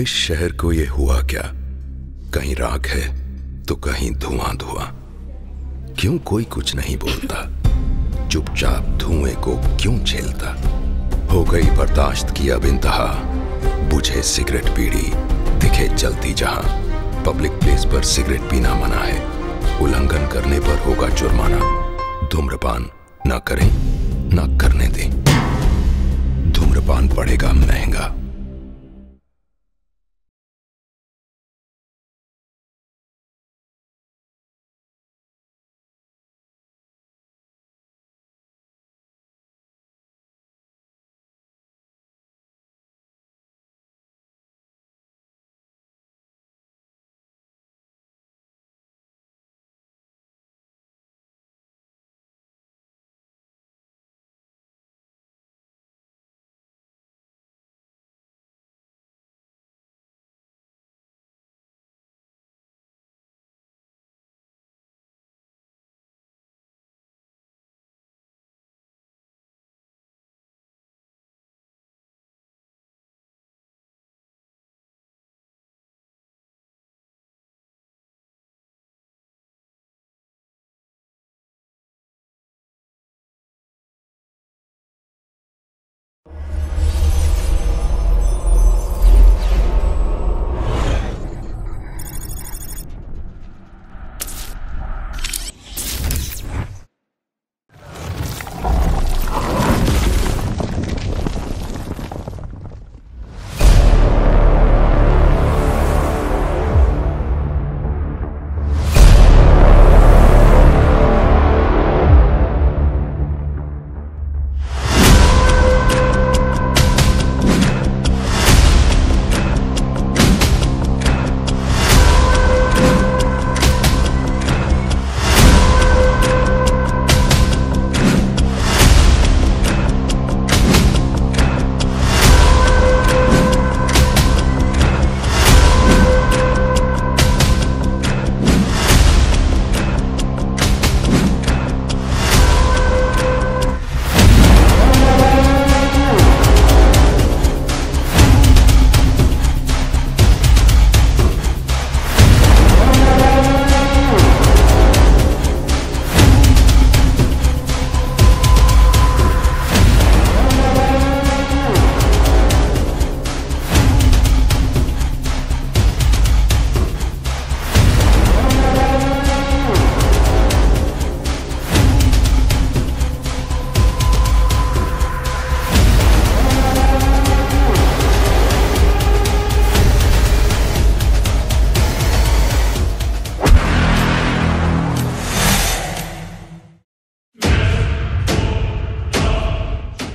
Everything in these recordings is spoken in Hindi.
इस शहर को ये हुआ क्या? कहीं राख है तो कहीं धुआं धुआं। क्यों कोई कुछ नहीं बोलता? चुपचाप धुएं को क्यों झेलता? हो गई बर्दाश्त की अब इंतहा। बुझे सिगरेट बीड़ी दिखे जलती जहां। पब्लिक प्लेस पर सिगरेट पीना मना है। उल्लंघन करने पर होगा जुर्माना। धूम्रपान ना करें ना करने दें। धूम्रपान पड़ेगा महंगा।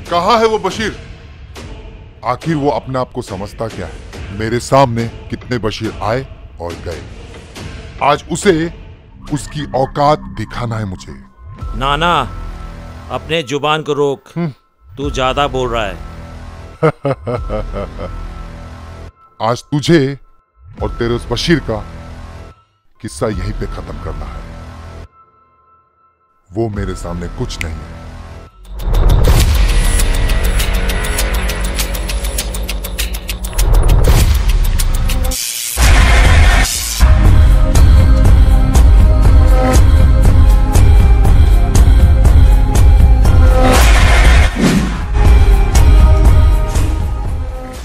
कहाँ है वो बशीर? आखिर वो अपने आप को समझता क्या है? मेरे सामने कितने बशीर आए और गए। आज उसे उसकी औकात दिखाना है मुझे। नाना, अपने जुबान को रोक। तू ज्यादा बोल रहा है। आज तुझे और तेरे उस बशीर का किस्सा यहीं पे खत्म करना है। वो मेरे सामने कुछ नहीं है।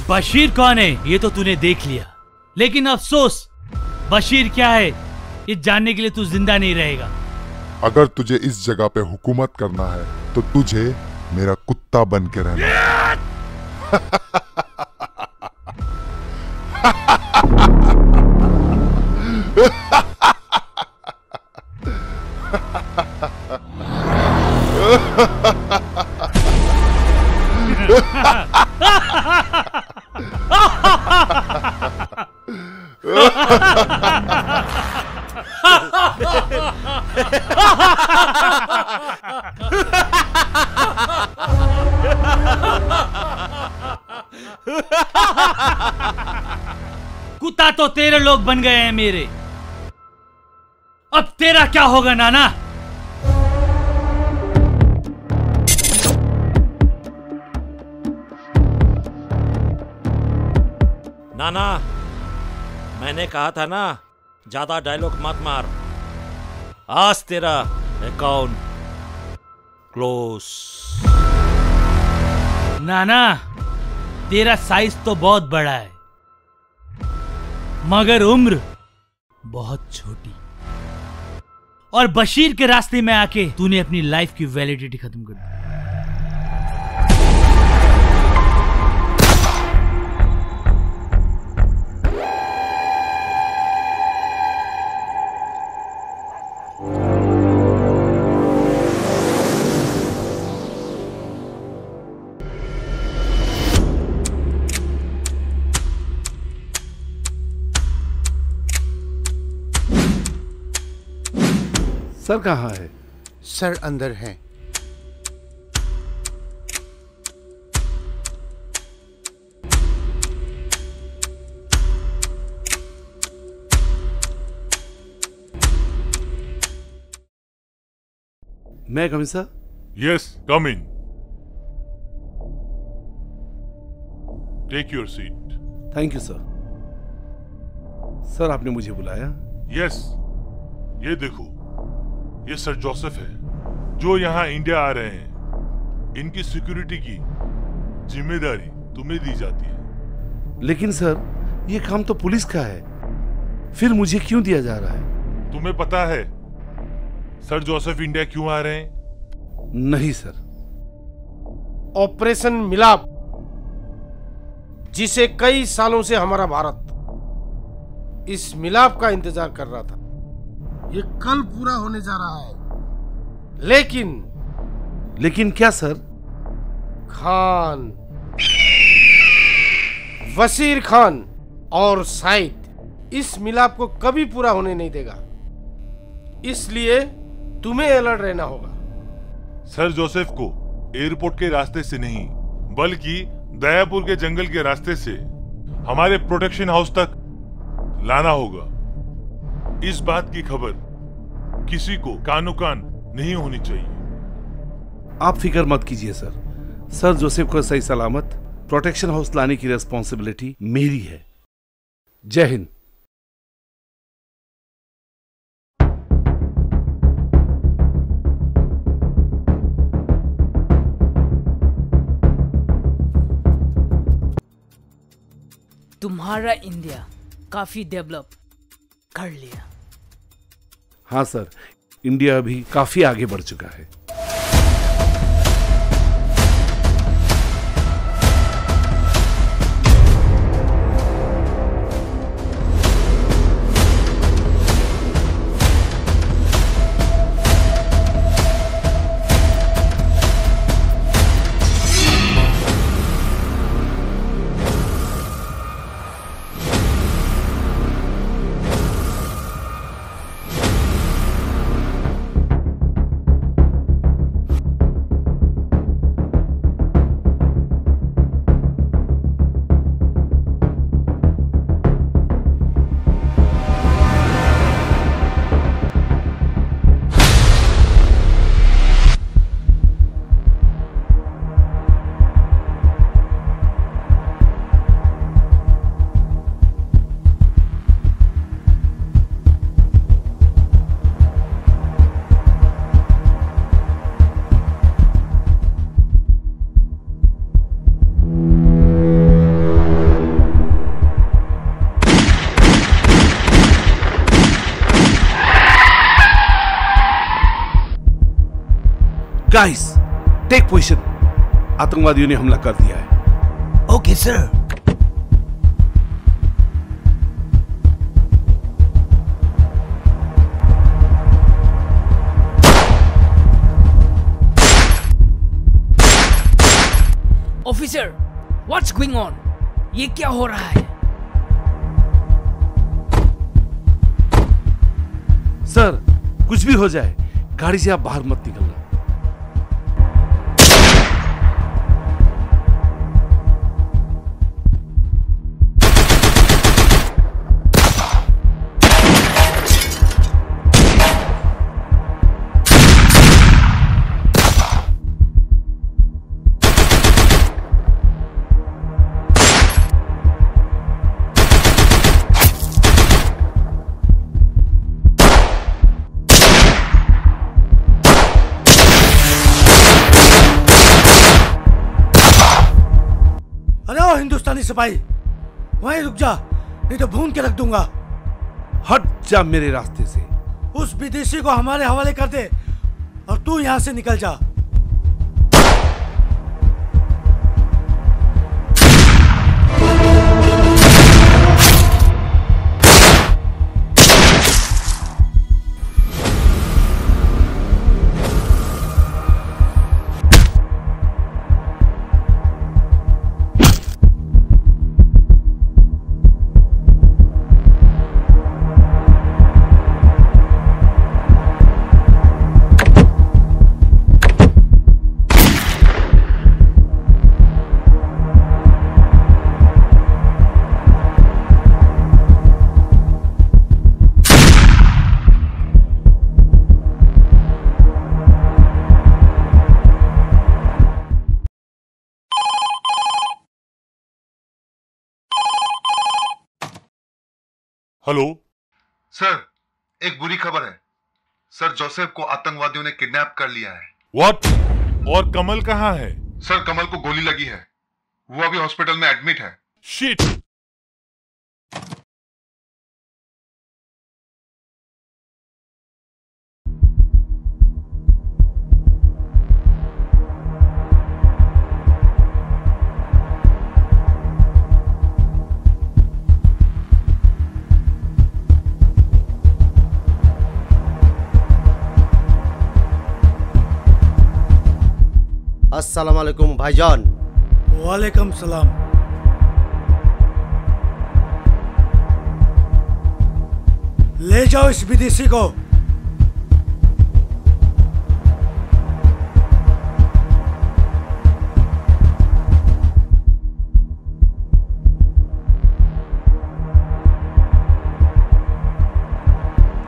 बशीर कौन है ये तो तूने देख लिया, लेकिन अफसोस बशीर क्या है ये जानने के लिए तू जिंदा नहीं रहेगा। अगर तुझे इस जगह पे हुकूमत करना है तो तुझे मेरा कुत्ता बन के रहना है। कुत्ता तो तेरे लोग बन गए हैं मेरे। अब तेरा क्या होगा नाना? नाना, मैंने कहा था ना, ज्यादा डायलॉग मत मार। आज तेरा अकाउंट क्लोज। नाना, तेरा साइज तो बहुत बड़ा है, मगर उम्र बहुत छोटी। और बशीर के रास्ते में आके तूने अपनी लाइफ की वैलिडिटी खत्म कर दी। सर कहाँ है? सर अंदर हैं। मैं come in sir? Yes, come in. Take your seat. Thank you sir. Sir आपने मुझे बुलाया? यस, ये देखो, ये सर जोसेफ है जो यहाँ इंडिया आ रहे हैं। इनकी सिक्योरिटी की जिम्मेदारी तुम्हें दी जाती है। लेकिन सर, ये काम तो पुलिस का है, फिर मुझे क्यों दिया जा रहा है? तुम्हें पता है सर जोसेफ इंडिया क्यों आ रहे हैं? नहीं सर। ऑपरेशन मिलाप, जिसे कई सालों से हमारा भारत इस मिलाप का इंतजार कर रहा था, ये कल पूरा होने जा रहा है। लेकिन क्या सर? खान, वसीर खान और साइद इस मिलाप को कभी पूरा होने नहीं देगा। इसलिए तुम्हें अलर्ट रहना होगा। सर जोसेफ को एयरपोर्ट के रास्ते से नहीं, बल्कि दयापुर के जंगल के रास्ते से हमारे प्रोटेक्शन हाउस तक लाना होगा। इस बात की खबर किसी को कानो कान नहीं होनी चाहिए। आप फिक्र मत कीजिए सर। सर जोसेफ को सही सलामत प्रोटेक्शन हाउस लाने की रिस्पॉन्सिबिलिटी मेरी है। जय हिंद। तुम्हारा इंडिया काफी डेवलप कर लिया। हाँ सर, इंडिया अभी काफी आगे बढ़ चुका है। Guys, take position. आतंकवादियों ने हमला कर दिया है। Okay sir. Officer, what's going on? ये क्या हो रहा है? सर, कुछ भी हो जाए, गाड़ी से आप बाहर मत निकलना। ओ हिंदुस्तानी सिपाही, वहीं रुक जा, नहीं तो भून के रख दूंगा। हट जा मेरे रास्ते से। उस विदेशी को हमारे हवाले कर दे और तू यहां से निकल जा। हेलो सर, एक बुरी खबर है। सर जोसेफ को आतंकवादियों ने किडनैप कर लिया है। व्हाट? और कमल कहाँ है? सर कमल को गोली लगी है, वो अभी हॉस्पिटल में एडमिट है। शिट! अस्सलाम वालेकुम भाईजान। वालेकुम सलाम। ले जाओ इस विदेशी को।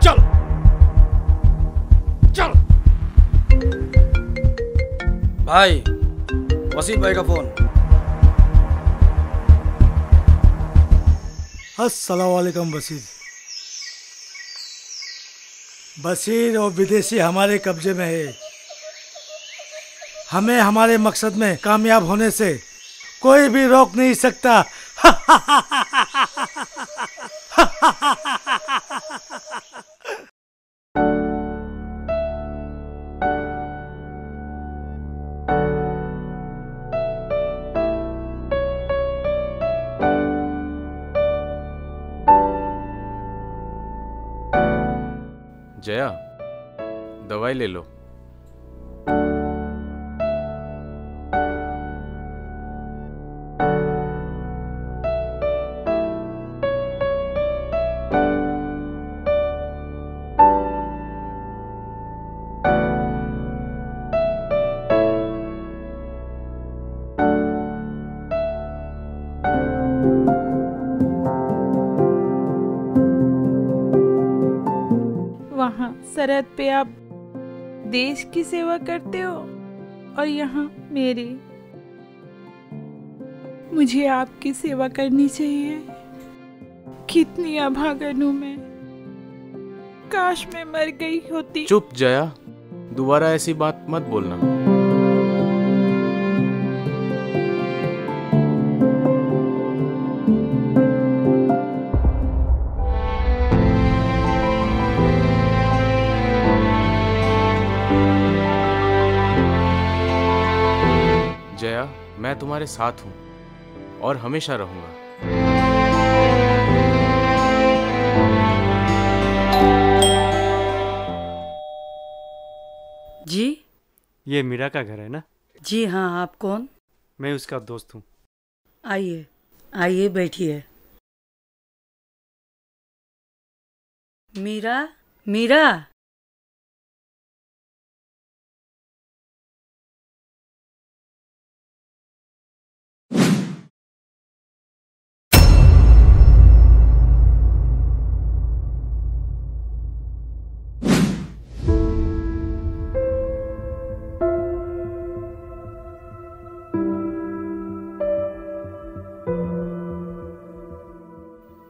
चलो चलो। भाई, वसीम भाई का फोन। अस्सलाम वालेकुम बशीर। बशीर और विदेशी हमारे कब्जे में है। हमें हमारे मकसद में कामयाब होने से कोई भी रोक नहीं सकता। जया, दवाई ले लो। वहाँ सरहद पे आप देश की सेवा करते हो और यहाँ मेरी। मुझे आपकी सेवा करनी चाहिए। कितनी अभागन हूँ मैं। काश मैं मर गई होती। चुप जया, दोबारा ऐसी बात मत बोलना। जया, मैं तुम्हारे साथ हूँ और हमेशा रहूंगा। जी, ये मीरा का घर है ना? जी हाँ। आप कौन? मैं उसका दोस्त हूँ। आइए आइए, बैठिए। मीरा, मीरा।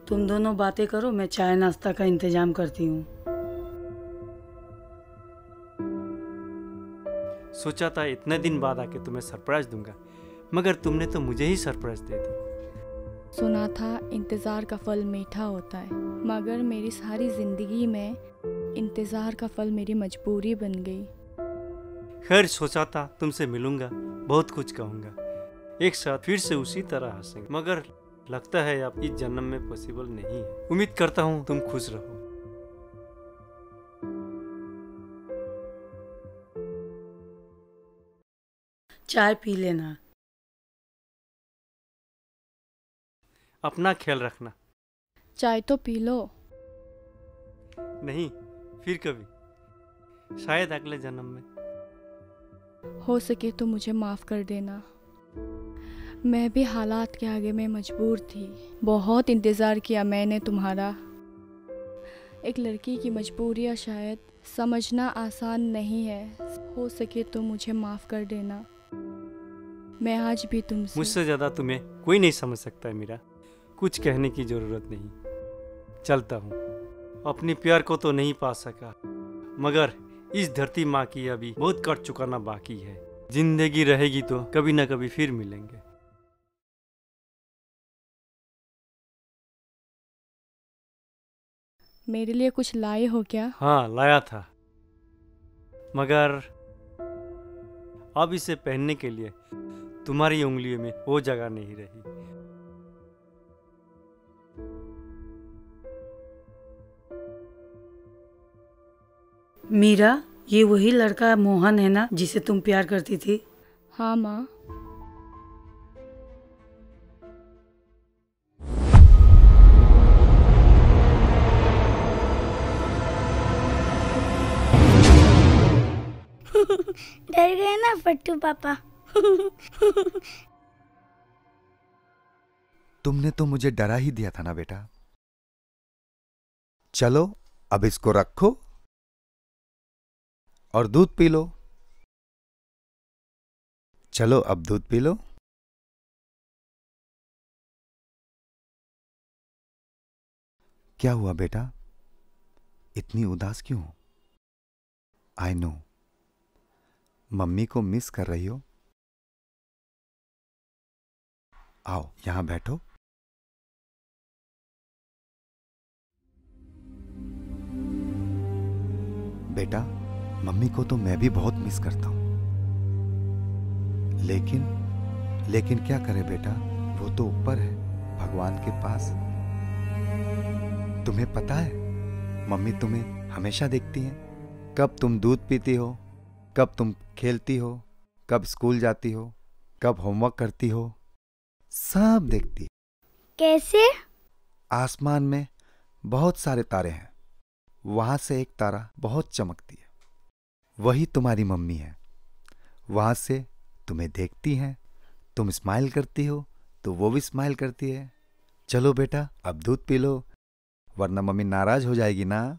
तुम दोनों बातें करो, मैं चाय नाश्ता का इंतजाम करती हूँ। सोचा था इतने दिन बाद आके तुम्हें सरप्राइज दूंगा, मगर तुमने तो मुझे ही सरप्राइज दे दी। सुना था इंतज़ार का फल मीठा होता है, मगर मेरी सारी ज़िंदगी में इंतज़ार का फल मेरी मजबूरी बन गई। खैर, सोचा था तुमसे मिलूंगा, बहुत कुछ कहूंगा, एक साथ फिर से उसी तरह हंसेंगे, मगर लगता है अब इस जन्म में पॉसिबल नहीं है। उम्मीद करता हूँ तुम खुश रहो। चाय पी लेना। अपना ख्याल रखना। चाय तो पी लो। नहीं, फिर कभी, शायद अगले जन्म में। हो सके तो मुझे माफ कर देना। मैं भी हालात के आगे में मजबूर थी। बहुत इंतज़ार किया मैंने तुम्हारा। एक लड़की की मजबूरियाँ शायद समझना आसान नहीं है। हो सके तो मुझे माफ कर देना। मैं आज भी तुमसे। मुझसे ज्यादा तुम्हें कोई नहीं समझ सकता है मीरा। कुछ कहने की जरूरत नहीं। चलता हूँ। अपनी प्यार को तो नहीं पा सका, मगर इस धरती माँ की अभी बहुत कट चुकाना बाकी है। जिंदगी रहेगी तो कभी ना कभी फिर मिलेंगे। मेरे लिए कुछ लाए हो क्या? हाँ, लाया था, मगर अब इसे पहनने के लिए तुम्हारी उंगलियों में वो जगह नहीं रही। मीरा, ये वही लड़का मोहन है ना जिसे तुम प्यार करती थी? हाँ माँ। डर गए ना पट्टू पापा? तुमने तो मुझे डरा ही दिया था ना बेटा। चलो अब इसको रखो और दूध पी लो। चलो अब दूध पी लो। क्या हुआ बेटा, इतनी उदास क्यों हो? आई नो, मम्मी को मिस कर रही हो। आओ यहां बैठो। बेटा, मम्मी को तो मैं भी बहुत मिस करता हूं, लेकिन क्या करे बेटा, वो तो ऊपर है भगवान के पास। तुम्हें पता है, मम्मी तुम्हें हमेशा देखती हैं। कब तुम दूध पीती हो, कब तुम खेलती हो, कब स्कूल जाती हो, कब होमवर्क करती हो, सब देखती है। कैसे? आसमान में बहुत सारे तारे हैं, वहां से एक तारा बहुत चमकती है, वही तुम्हारी मम्मी है। वहां से तुम्हें देखती हैं, तुम स्माइल करती हो तो वो भी स्माइल करती है। चलो बेटा अब दूध पी लो, वरना मम्मी नाराज हो जाएगी ना।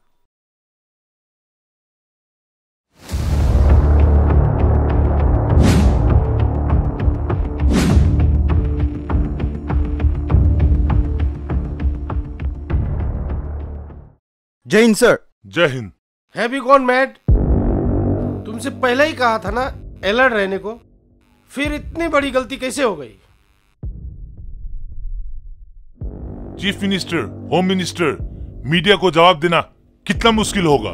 जय हिंद सर। जय हिंद। है भी कौन मैड? तुमसे पहले ही कहा था ना अलर्ट रहने को, फिर इतनी बड़ी गलती कैसे हो गई? Chief minister, home minister, media को जवाब देना कितना मुश्किल होगा।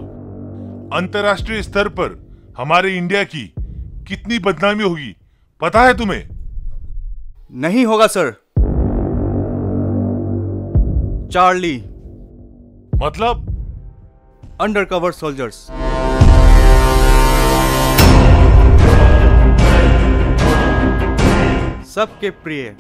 अंतर्राष्ट्रीय स्तर पर हमारे इंडिया की कितनी बदनामी होगी पता है तुम्हें? नहीं होगा सर। चार्ली मतलब? Undercover soldiers. सबके प्रिय।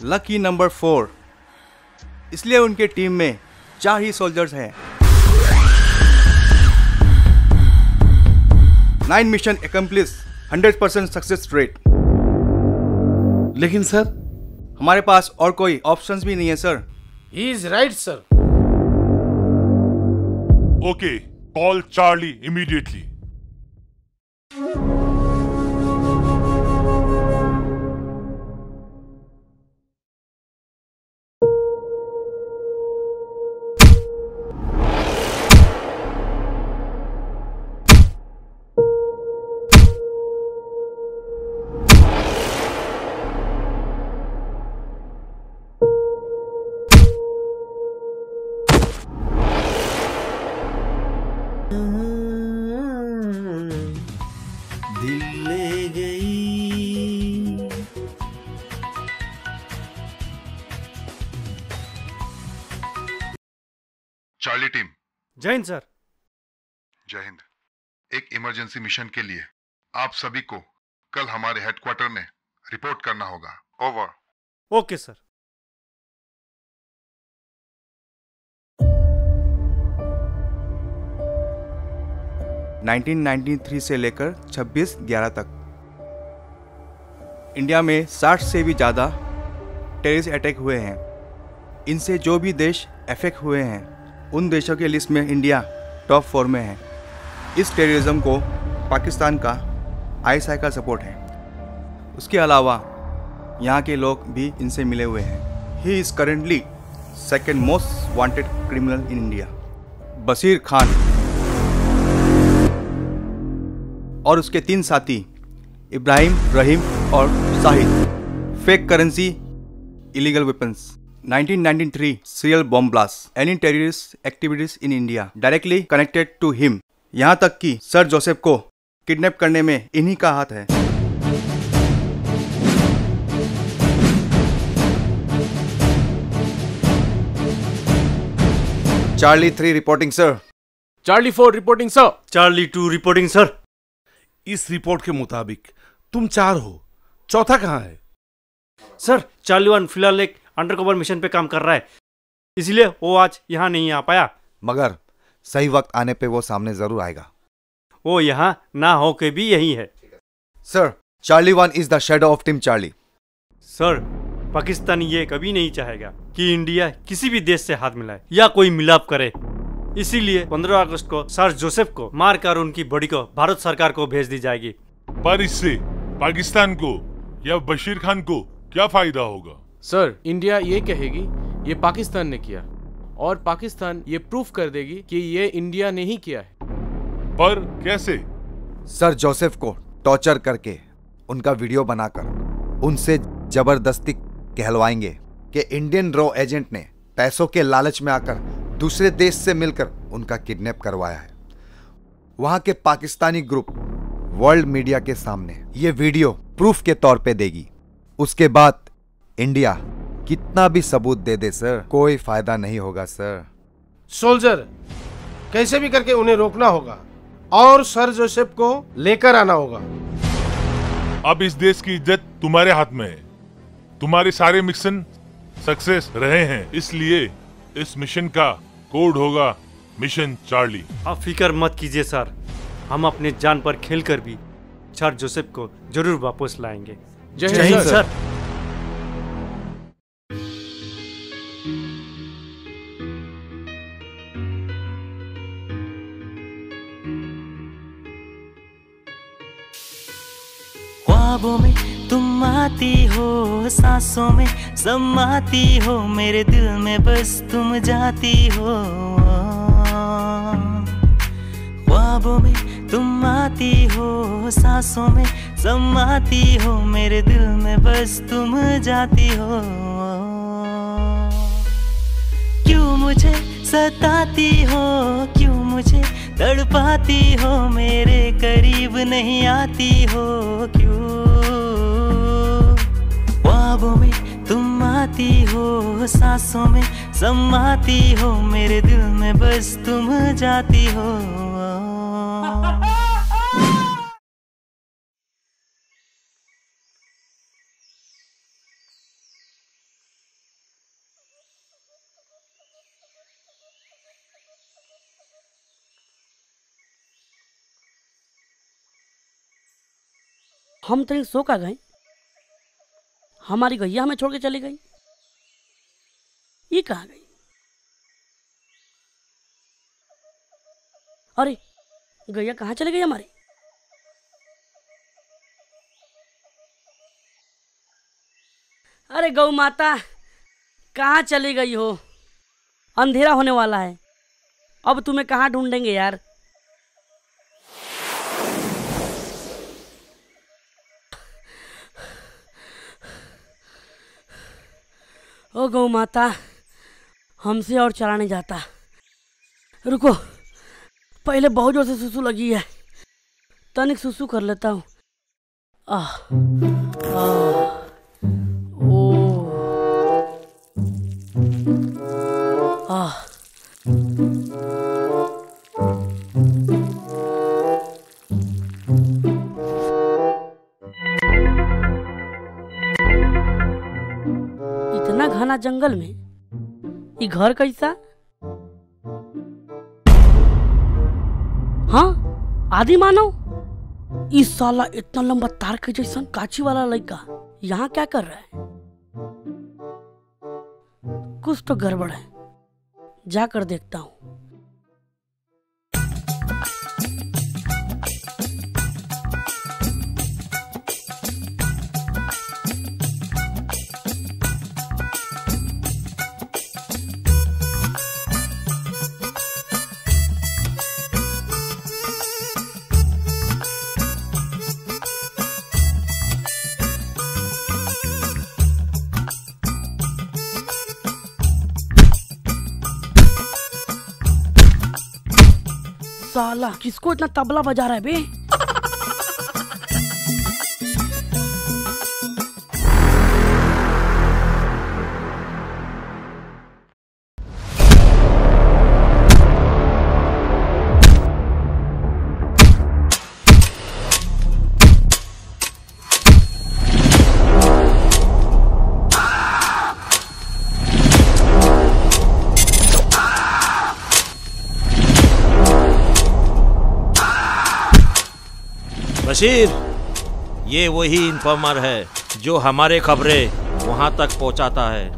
लकी नंबर 4, इसलिए उनके टीम में 4 ही सोल्जर्स हैं। 9 मिशन एकम्प्लिश, 100% सक्सेस रेट। लेकिन सर, हमारे पास और कोई ऑप्शंस भी नहीं है sir. He is right sir. Okay, call Charlie immediately. Charlie team. जय हिंद सर। जय हिंद। एक इमरजेंसी मिशन के लिए आप सभी को कल हमारे हेडक्वार्टर में रिपोर्ट करना होगा। ओवर। Okay sir. (1993) से लेकर 26/11 तक इंडिया में 60 से भी ज़्यादा टेररिस्ट अटैक हुए हैं। इनसे जो भी देश अफेक्ट हुए हैं उन देशों के लिस्ट में इंडिया टॉप 4 में है। इस टेररिज्म को पाकिस्तान का ISI का सपोर्ट है। उसके अलावा यहाँ के लोग भी इनसे मिले हुए हैं। He is currently second most wanted criminal in India. Bashir Khan और उसके 3 साथी इब्राहिम, रहीम और Shahid. Fake currency, illegal weapons. 1993 serial bomb blast, any terrorist activities in India directly connected to him। यहाँ तक कि सर जोसेफ को किडनैप करने में इन्हीं का हाथ है। Charlie 3 reporting sir. Charlie 4 reporting sir. Charlie 2 reporting sir. इस रिपोर्ट के मुताबिक तुम 4 हो, चौथा कहाँ है? सर चार्ली 1 फिलहाल एक अंडरकवर मिशन पे काम कर रहा है, इसलिए वो आज यहाँ नहीं आ पाया। मगर सही वक्त आने पे वो सामने जरूर आएगा। वो यहाँ ना हो के भी यही है। Sir Charlie 1 is the shadow of team Charlie. Sir Pakistan ये कभी नहीं चाहेगा कि इंडिया किसी भी देश से हाथ मिलाए या कोई मिलाप करे। इसीलिए 15 अगस्त को सर जोसेफ को मारकर उनकी बॉडी को भारत सरकार को भेज दी जाएगी। पर इससे पाकिस्तान को या बशीर खान को क्या फायदा होगा? सर इंडिया ये कहेगी ये पाकिस्तान ने किया और पाकिस्तान ये प्रूफ कर देगी कि ये इंडिया ने ही किया है। पर कैसे? सर जोसेफ को टॉर्चर करके उनका वीडियो बनाकर उनसे जबरदस्ती कहलवाएंगे कि इंडियन रॉ एजेंट ने पैसों के लालच में आकर दूसरे देश से मिलकर उनका किडनैप करवाया है। वहां के पाकिस्तानी ग्रुप वर्ल्ड मीडिया के सामने ये वीडियो प्रूफ के तौर पे देगी। उसके बाद इंडिया कितना भी सबूत दे दे सर, कोई फायदा नहीं होगा सर। सोल्जर कैसे भी करके उन्हें रोकना होगा और सर जोसेफ को लेकर आना होगा। अब इस देश की इज्जत तुम्हारे हाथ में है। तुम्हारे सारे मिशन सक्सेस रहे हैं, इसलिए इस मिशन का कोड होगा मिशन चार्ली। आप फिक्र मत कीजिए सर, हम अपने जान पर खेलकर भी सर जोसेफ को जरूर वापस लाएंगे। जय हिंद सर। ख्वाबों में तुम आती हो, सांसों में समाती हो, मेरे दिल में बस तुम जाती हो। ख्वाबों में तुम आती हो, सांसों में समाती हो, मेरे दिल में बस तुम जाती हो। क्यों मुझे सताती हो, क्यों मुझे तड़पाती हो, मेरे करीब नहीं आती हो क्यों? ख्वाबों में तुम आती हो, सांसों में समाती हो, मेरे दिल में बस तुम जाती हो। हम तो सो का गए, हमारी गैया हमें छोड़ के चली गई। ये कहाँ गई? अरे गैया कहाँ चली गई हमारी? अरे गौ माता कहाँ चली गई हो? अंधेरा होने वाला है, अब तुम्हें कहाँ ढूंढेंगे यार। ओ गौ माता, हमसे और चला नहीं जाता। रुको, पहले बहुत जोर से सुसु लगी है, तनिक सुसु कर लेता हूँ। ओ इतना घना जंगल में ये घर कैसा? हाँ, आदि मानव। इस साला इतना लंबा तार के जैसन काची वाला लड़का यहाँ क्या कर रहा है? कुछ तो गड़बड़ है, जाकर देखता हूँ। साला किसको इतना तबला बजा रहा है बे? बशीर, ये वही इन्फॉर्मर है जो हमारे खबरें वहां तक पहुंचाता है।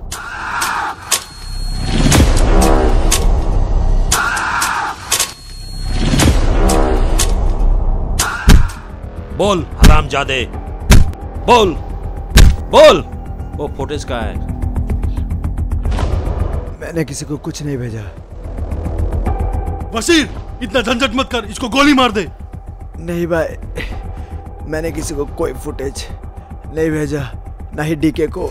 बोल हरामजादे, बोल बोल, वो फुटेज का है? मैंने किसी को कुछ नहीं भेजा। बशीर, इतना झंझट मत कर, इसको गोली मार दे। नहीं भाई, मैंने किसी को कोई फुटेज नहीं भेजा, ना ही डीके को।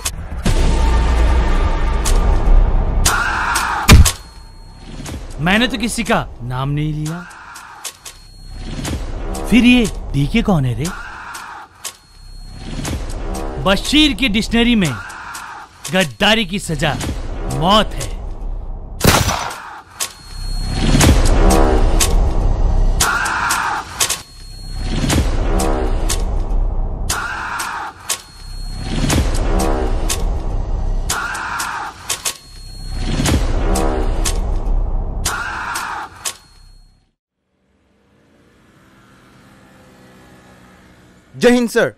मैंने तो किसी का नाम नहीं लिया। फिर ये डीके कौन है रे? बशीर की डिक्शनरी में गद्दारी की सजा मौत है। जय हिंद सर।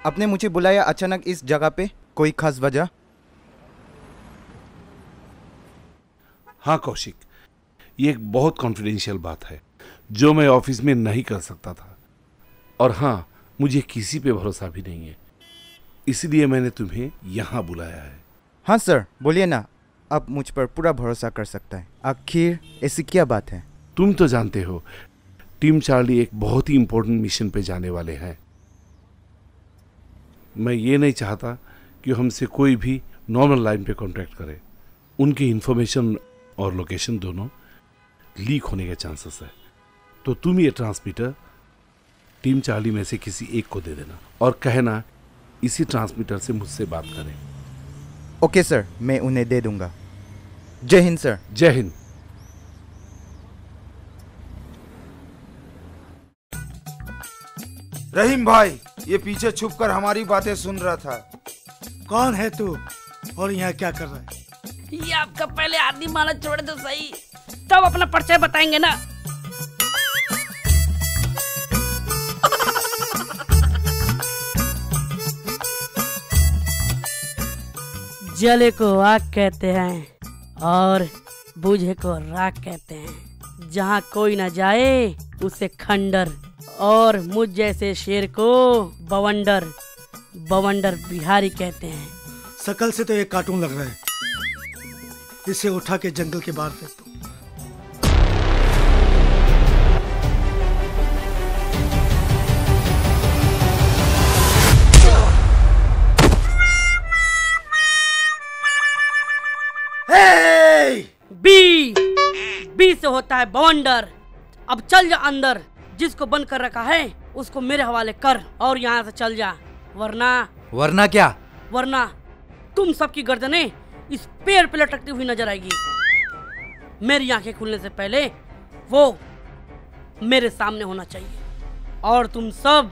आपने मुझे बुलाया अचानक इस जगह पे, कोई खास वजह? हाँ कौशिक, ये एक बहुत कॉन्फिडेंशियल बात है जो मैं ऑफिस में नहीं कर सकता था। और हाँ, मुझे किसी पे भरोसा भी नहीं है, इसलिए मैंने तुम्हें यहाँ बुलाया है। हाँ सर, बोलिए ना, आप मुझ पर पूरा भरोसा कर सकता है। आखिर ऐसी क्या बात है? तुम तो जानते हो टीम चार्ली एक बहुत ही इंपॉर्टेंट मिशन पे जाने वाले हैं। मैं ये नहीं चाहता कि हमसे कोई भी नॉर्मल लाइन पे कांटेक्ट करे। उनकी इंफॉर्मेशन और लोकेशन दोनों लीक होने के चांसेस है। तो तुम ये ट्रांसमीटर टीम चार्ली में से किसी एक को दे देना और कहना इसी ट्रांसमीटर से मुझसे बात करें। ओके सर, मैं उन्हें दे दूंगा। जय हिंद सर। जय हिंद। रहीम भाई, ये पीछे छुपकर हमारी बातें सुन रहा था। कौन है तू और यहाँ क्या कर रहा है? ये आपका पहले आदमी माना छोड़े तो सही, तब अपना परिचय बताएंगे ना। जले को आग कहते हैं और बूझे को राख कहते हैं। जहाँ कोई ना जाए उसे खंडर, और मुझ जैसे शेर को बवंडर, बवंडर बिहारी कहते हैं। शकल से तो ये कार्टून लग रहा है, इसे उठा के जंगल के बाहर फेंक दो। बी से होता है बवंडर। अब चल जा अंदर, जिसको बंद कर रखा है उसको मेरे हवाले कर और यहाँ से चल जा, वरना क्या? वरना तुम सबकी गर्दनें इस पेड़ पे लटकती हुई नजर आएगी। मेरी आंखें खुलने से पहले वो मेरे सामने होना चाहिए। और तुम सब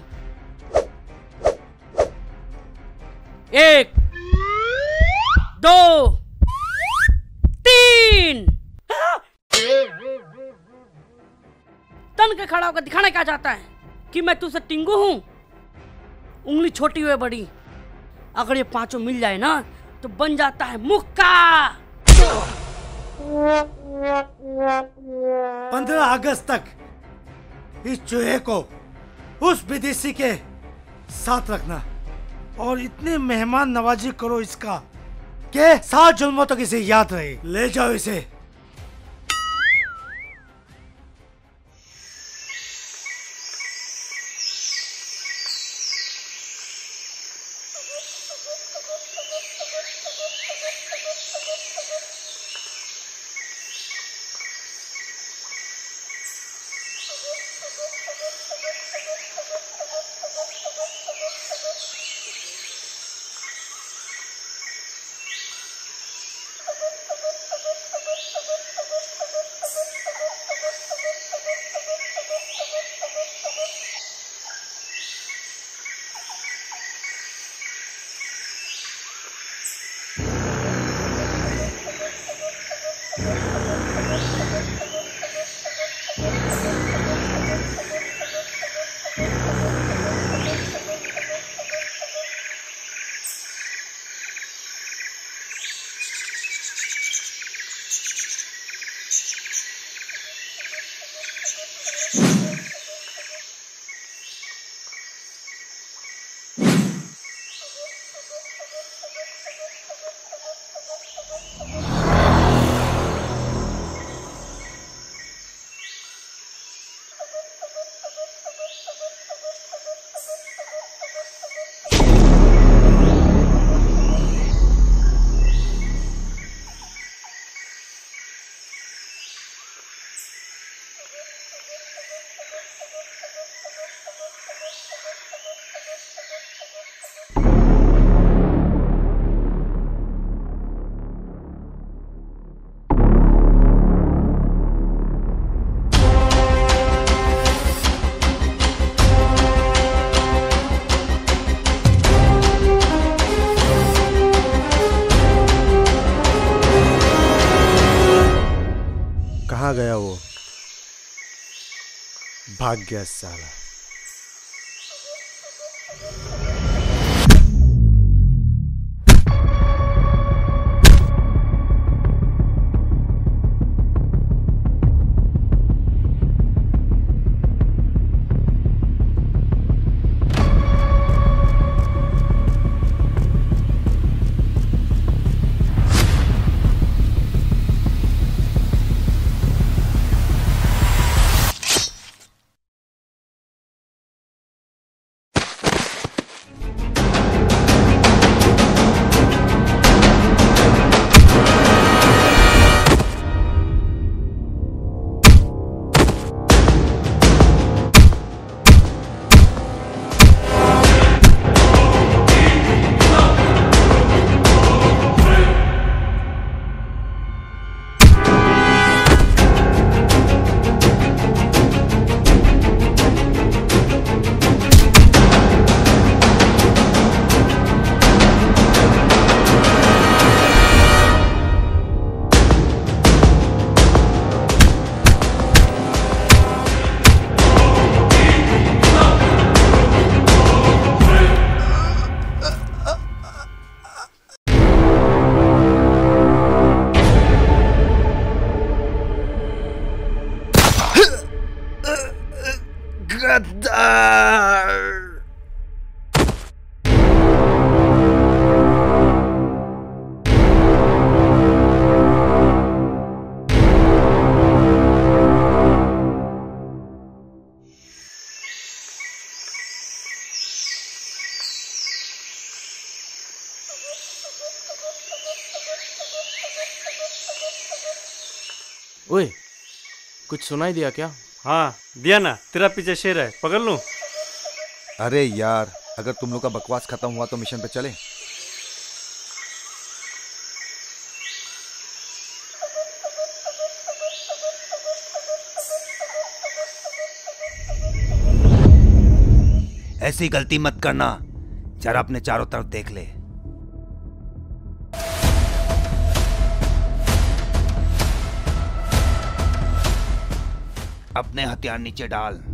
1 2 3। तन के खड़ा होकर दिखाना क्या चाहता है कि मैं तुझसे टिंगू हूं? उंगली छोटी हुई बड़ी, अगर ये पांचों मिल जाए ना तो बन जाता है मुक्का। 15 अगस्त तक इस चूहे को उस विदेशी के साथ रखना और इतने मेहमान नवाजी करो इसका कि 7 जन्मों तक इसे याद रहे। ले जाओ इसे। कहाँ गया वो? भाग गया साला। ओए, कुछ सुनाई दिया क्या? हाँ दिया ना, तेरा पीछे शेर है, पकड़ लूं? अरे यार, अगर तुम लोग का बकवास खत्म हुआ तो मिशन पे चले। ऐसी गलती मत करना, जरा अपने चारों तरफ देख ले। अपने हथियार नीचे डाल।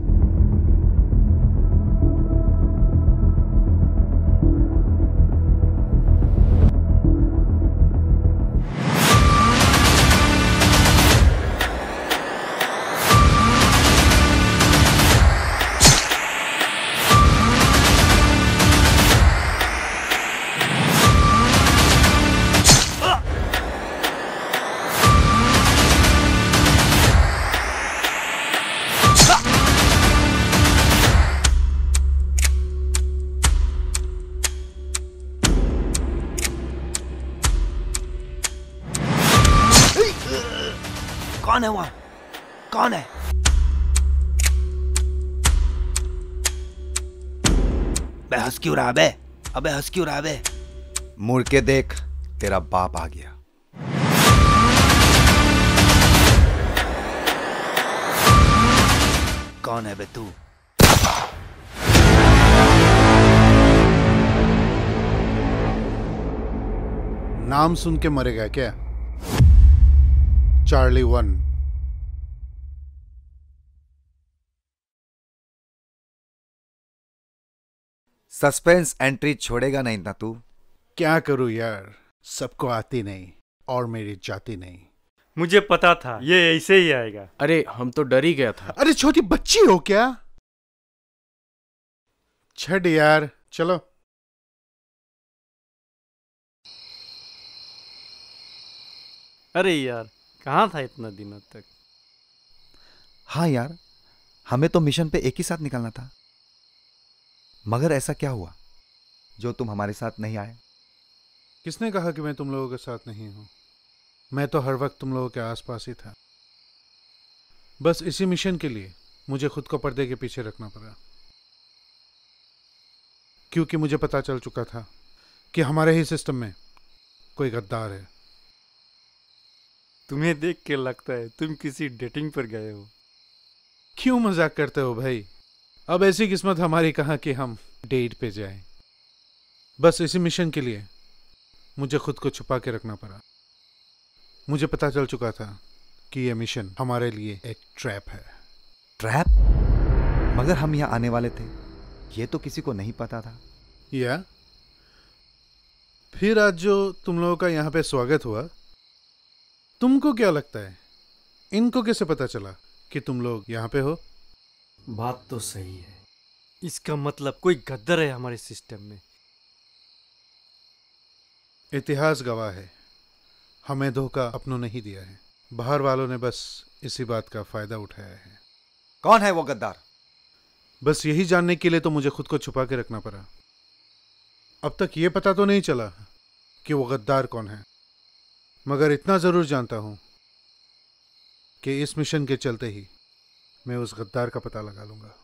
कौन है वहां? कौन है? बे हंस क्यों रहा बे? अबे हंस क्यों रहा बे? मुड़ के देख, तेरा बाप आ गया। कौन है बे तू? नाम सुन के मरेगा क्या? चार्ली 1। सस्पेंस एंट्री छोड़ेगा नहीं ना तू? क्या करूं यार, सबको आती नहीं और मेरी जाती नहीं। मुझे पता था ये ऐसे ही आएगा। अरे हम तो डर ही गया था। अरे छोटी बच्ची हो क्या? छड़ यार, चलो। अरे यार, कहाँ था इतना दिनों तक? हाँ यार, हमें तो मिशन पे एक ही साथ निकलना था, मगर ऐसा क्या हुआ जो तुम हमारे साथ नहीं आए? किसने कहा कि मैं तुम लोगों के साथ नहीं हूं? मैं तो हर वक्त तुम लोगों के आसपास ही था। बस इसी मिशन के लिए मुझे खुद को पर्दे के पीछे रखना पड़ा, क्योंकि मुझे पता चल चुका था कि हमारे ही सिस्टम में कोई गद्दार है। तुम्हें देख के लगता है तुम किसी डेटिंग पर गए हो। क्यों मजाक करते हो भाई? अब ऐसी किस्मत हमारी कहाँ कि हम डेट पे जाएं। बस इसी मिशन के लिए मुझे खुद को छुपा के रखना पड़ा। मुझे पता चल चुका था कि यह मिशन हमारे लिए एक ट्रैप है। ट्रैप? मगर हम यहाँ आने वाले थे, ये तो किसी को नहीं पता था। या फिर आज जो तुम लोगों का यहाँ पे स्वागत हुआ, तुमको क्या लगता है इनको कैसे पता चला कि तुम लोग यहाँ पे हो? बात तो सही है। इसका मतलब कोई गद्दार है हमारे सिस्टम में। इतिहास गवाह है, हमें धोखा अपनों ने ही दिया है। बाहर वालों ने बस इसी बात का फायदा उठाया है। कौन है वो गद्दार? बस यही जानने के लिए तो मुझे खुद को छुपा के रखना पड़ा। अब तक ये पता तो नहीं चला कि वो गद्दार कौन है, मगर इतना जरूर जानता हूं कि इस मिशन के चलते ही मैं उस गद्दार का पता लगा लूंगा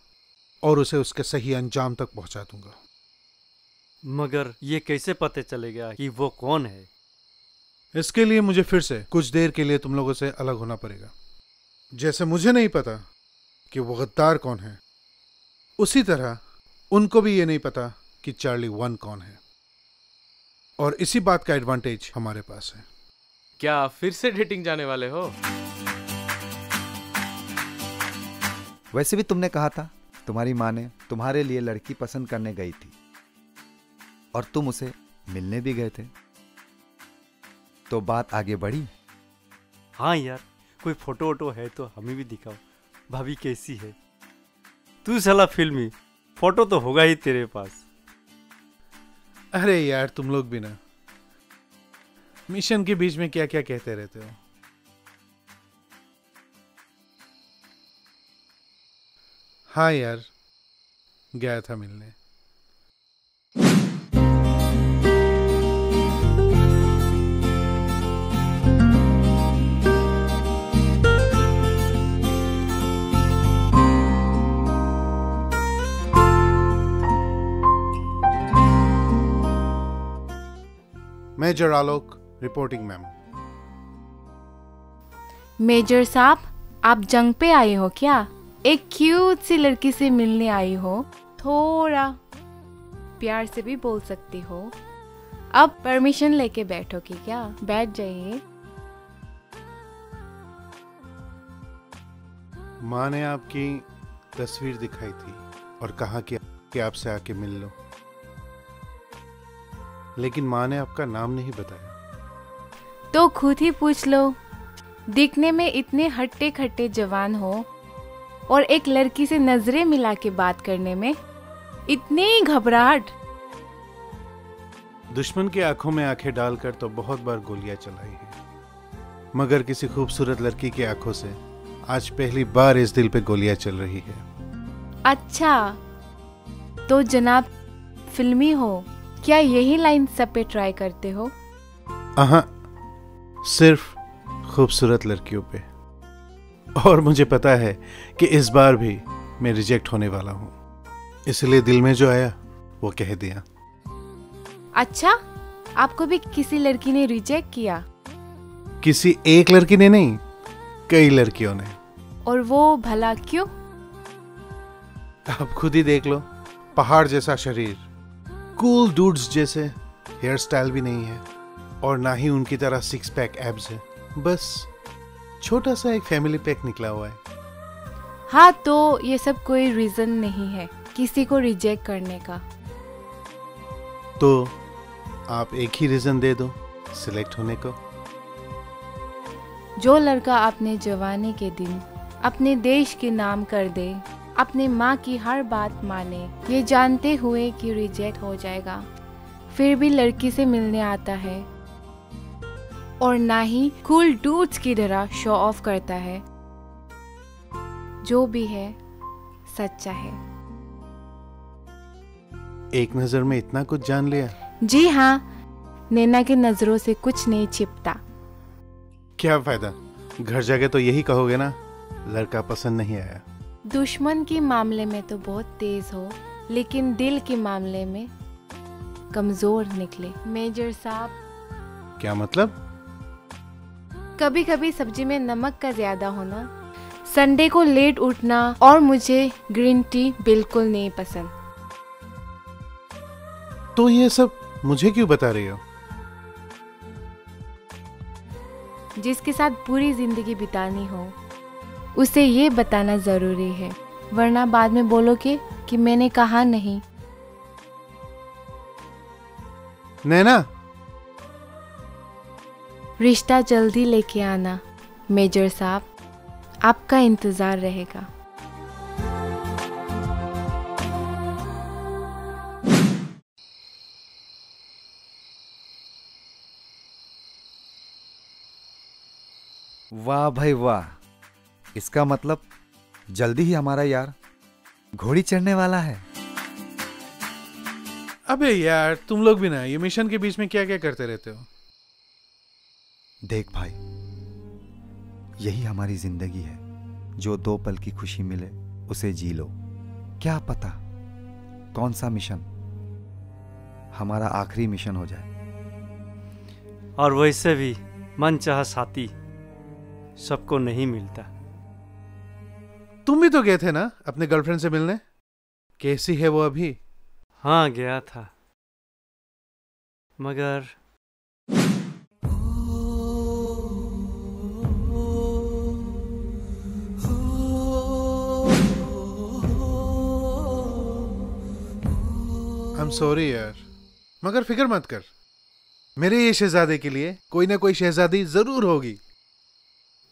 और उसे उसके सही अंजाम तक पहुंचा दूंगा। मगर ये कैसे पता चलेगा कि वो कौन है? इसके लिए मुझे फिर से कुछ देर के लिए तुम लोगों से अलग होना पड़ेगा। जैसे मुझे नहीं पता कि वो गद्दार कौन है, उसी तरह उनको भी ये नहीं पता कि चार्ली 1 कौन है। और इसी बात का एडवांटेज हमारे पास है। क्या फिर से डेटिंग जाने वाले हो? वैसे भी तुमने कहा था तुम्हारी माँ ने तुम्हारे लिए लड़की पसंद करने गई थी और तुम उसे मिलने भी गए थे, तो बात आगे बढ़ी। हाँ यार, कोई फोटो वोटो है तो हमें भी दिखाओ, भाभी कैसी है। तू साला फिल्मी, फोटो तो होगा ही तेरे पास। अरे यार, तुम लोग भी ना मिशन के बीच में क्या क्या कहते रहते हो। हाँ यार, गया था मिलने। मेजर आलोक रिपोर्टिंग मैम। मेजर साहब, आप जंग पे आए हो क्या? एक क्यूट सी लड़की से मिलने आई हो? थोड़ा प्यार से भी बोल सकती हो। अब परमिशन लेके बैठोगी क्या? बैठ जाइए। माँ ने आपकी तस्वीर दिखाई थी और कहा कि आपसे आके मिल लो, लेकिन माँ ने आपका नाम नहीं बताया। तो खुद ही पूछ लो। दिखने में इतने हट्टे खट्टे जवान हो और एक लड़की से नजरें मिला के बात करने में इतनी घबराहट। दुश्मन की आंखों में आंखें डालकर तो बहुत बार गोलियां चलाई हैं, मगर किसी खूबसूरत लड़की की आंखों से आज पहली बार इस दिल पे गोलियां चल रही है। अच्छा, तो जनाब फिल्मी हो, क्या यही लाइन सब पे ट्राई करते हो? सिर्फ खूबसूरत लड़कियों पे। और मुझे पता है कि इस बार भी मैं रिजेक्ट होने वाला हूँ, इसलिए दिल में जो आया वो कह दिया। अच्छा, आपको भी किसी लड़की ने रिजेक्ट किया? किसी एक लड़की ने नहीं, कई लड़कियों ने। और वो भला क्यों? आप खुद ही देख लो। पहाड़ जैसा शरीर, कूल डूड्स जैसे हेयर स्टाइल भी नहीं है, और ना ही उनकी तरह सिक्स पैक एब्स है, बस छोटा सा एक फैमिली पैक निकला हुआ है। हाँ, तो ये सब कोई रीजन नहीं है किसी को रिजेक्ट करने का। तो आप एक ही रीजन दे दो सिलेक्ट होने को। जो लड़का अपने जवानी के दिन अपने देश के नाम कर दे, अपने माँ की हर बात माने, ये जानते हुए कि रिजेक्ट हो जाएगा, फिर भी लड़की से मिलने आता है और ना ही कूल डूड्स की तरह शो ऑफ करता है, जो भी है सच्चा है। एक नजर में इतना कुछ जान लिया? जी हाँ, नैना की नजरों से कुछ नहीं छिपता। क्या फायदा, घर जाके तो यही कहोगे ना, लड़का पसंद नहीं आया। दुश्मन के मामले में तो बहुत तेज हो, लेकिन दिल के मामले में कमजोर निकले। मेजर साहब। क्या मतलब? कभी कभी सब्जी में नमक का ज्यादा होना, संडे को लेट उठना, और मुझे ग्रीन टी बिल्कुल नहीं पसंद। तो ये सब मुझे क्यों बता रही हो? जिसके साथ पूरी जिंदगी बितानी हो उसे ये बताना जरूरी है, वरना बाद में बोलोगे कि मैंने कहा नहीं। नैना, रिश्ता जल्दी लेके आना मेजर साहब, आपका इंतजार रहेगा। वाह भाई वाह, इसका मतलब जल्दी ही हमारा यार घोड़ी चढ़ने वाला है। अबे यार, तुम लोग भी ना ये मिशन के बीच में क्या क्या करते रहते हो। देख भाई, यही हमारी जिंदगी है, जो 2 पल की खुशी मिले उसे जी लो। क्या पता कौन सा मिशन हमारा आखिरी मिशन हो जाए। और वैसे भी मनचाहा साथी सबको नहीं मिलता। तुम भी तो गए थे ना अपने गर्लफ्रेंड से मिलने, कैसी है वो अभी? हाँ, गया था, मगर आई एम सॉरी यार, मगर फिक्र मत कर, मेरे ये शहजादे के लिए कोई ना कोई शहजादी जरूर होगी।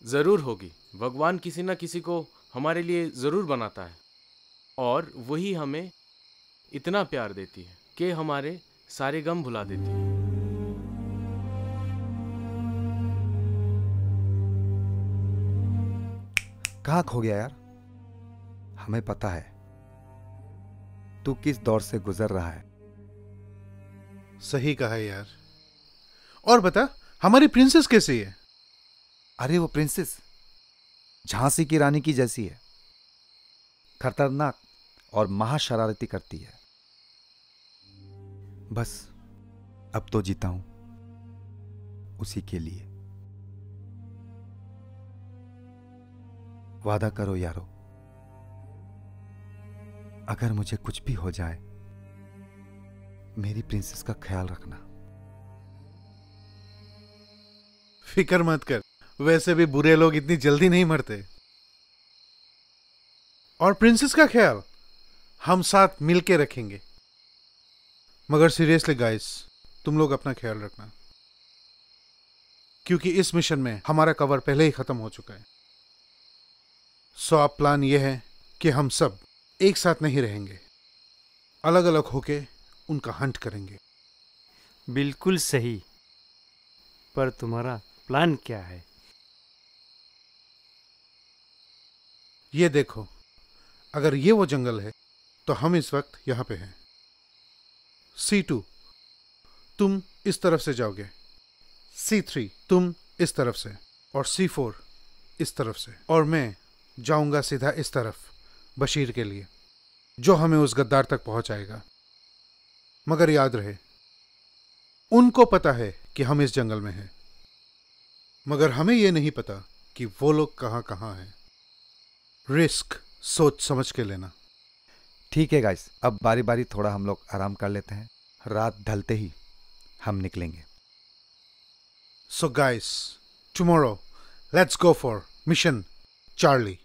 जरूर होगी। भगवान किसी न किसी को हमारे लिए जरूर बनाता है, और वही हमें इतना प्यार देती है कि हमारे सारे गम भुला देती है। कहाँ खो गया यार? हमें पता है तू किस दौर से गुजर रहा है। सही कहा यार। और बता, हमारी प्रिंसेस कैसी है? अरे वो प्रिंसेस झांसी की रानी की जैसी है, खतरनाक और महाशरारती करती है। बस अब तो जीता हूं उसी के लिए। वादा करो यारो, अगर मुझे कुछ भी हो जाए मेरी प्रिंसेस का ख्याल रखना। फिक्र मत कर, वैसे भी बुरे लोग इतनी जल्दी नहीं मरते। और प्रिंसेस का ख्याल हम साथ मिलके रखेंगे। मगर सीरियसली गाइस, तुम लोग अपना ख्याल रखना, क्योंकि इस मिशन में हमारा कवर पहले ही खत्म हो चुका है। सो अब प्लान यह है कि हम सब एक साथ नहीं रहेंगे, अलग अलग होके उनका हंट करेंगे। बिल्कुल सही, पर तुम्हारा प्लान क्या है? ये देखो, अगर ये वो जंगल है तो हम इस वक्त यहां पे हैं। C2 तुम इस तरफ से जाओगे, C3 तुम इस तरफ से, और C4 इस तरफ से, और मैं जाऊंगा सीधा इस तरफ बशीर के लिए, जो हमें उस गद्दार तक पहुंचाएगा। मगर याद रहे, उनको पता है कि हम इस जंगल में हैं, मगर हमें यह नहीं पता कि वो लोग कहां कहां हैं। रिस्क सोच समझ के लेना। ठीक है गाइस, अब बारी बारी थोड़ा हम लोग आराम कर लेते हैं, रात ढलते ही हम निकलेंगे। So guys, tomorrow let's go for mission Charlie.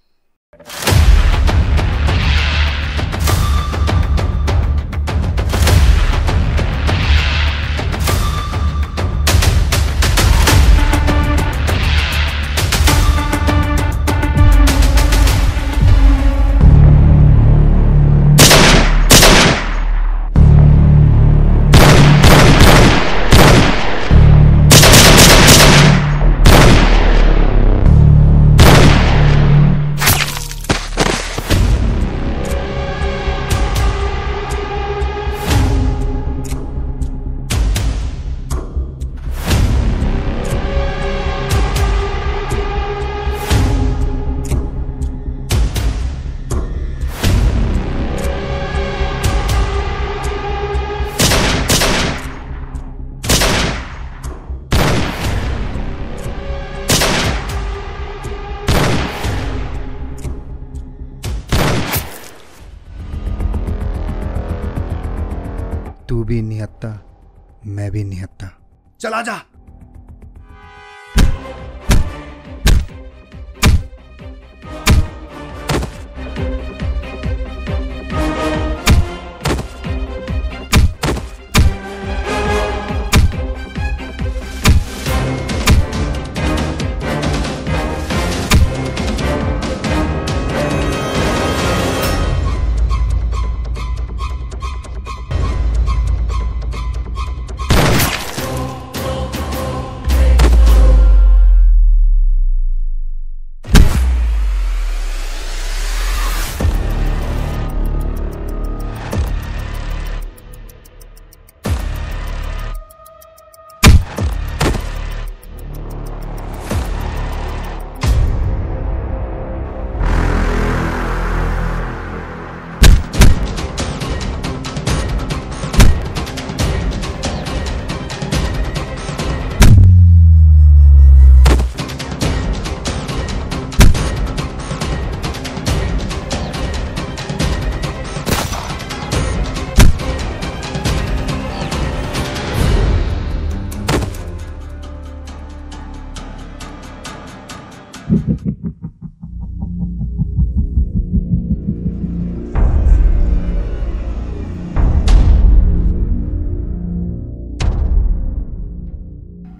तू भी निहत्ता, मैं भी निहत्ता। चला जा।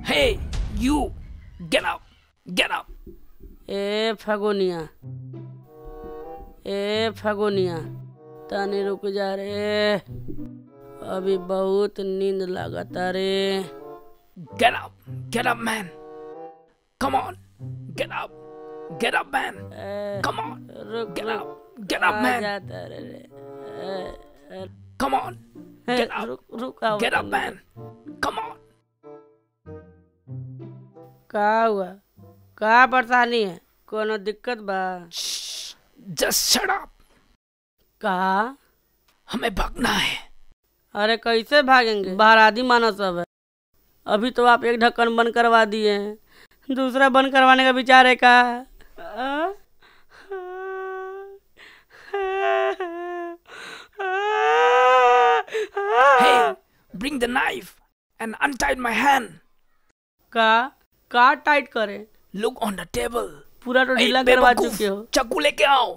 Hey, you, get up, get up. ए फगोनिया, तनी रुक जा रे, अभी बहुत नींद लगता रे। Get up man, come on, get up man, come on, get up man, come on, get up man, come on. का हुआ? का परेशानी है? कोनो दिक्कत बा? Just shut up. कहा? हमें भागना है। अरे कैसे भागेंगे? बाहर आदि मानव सब है। अभी तो आप एक ढक्कन बंद करवा दिए हैं, दूसरा बंद करवाने का विचार है का? Hey, bring the knife and untie my hand. का टाइट करे? Look on the table. पूरा तो ढीला करवा चुके हो। चाकू लेके आओ।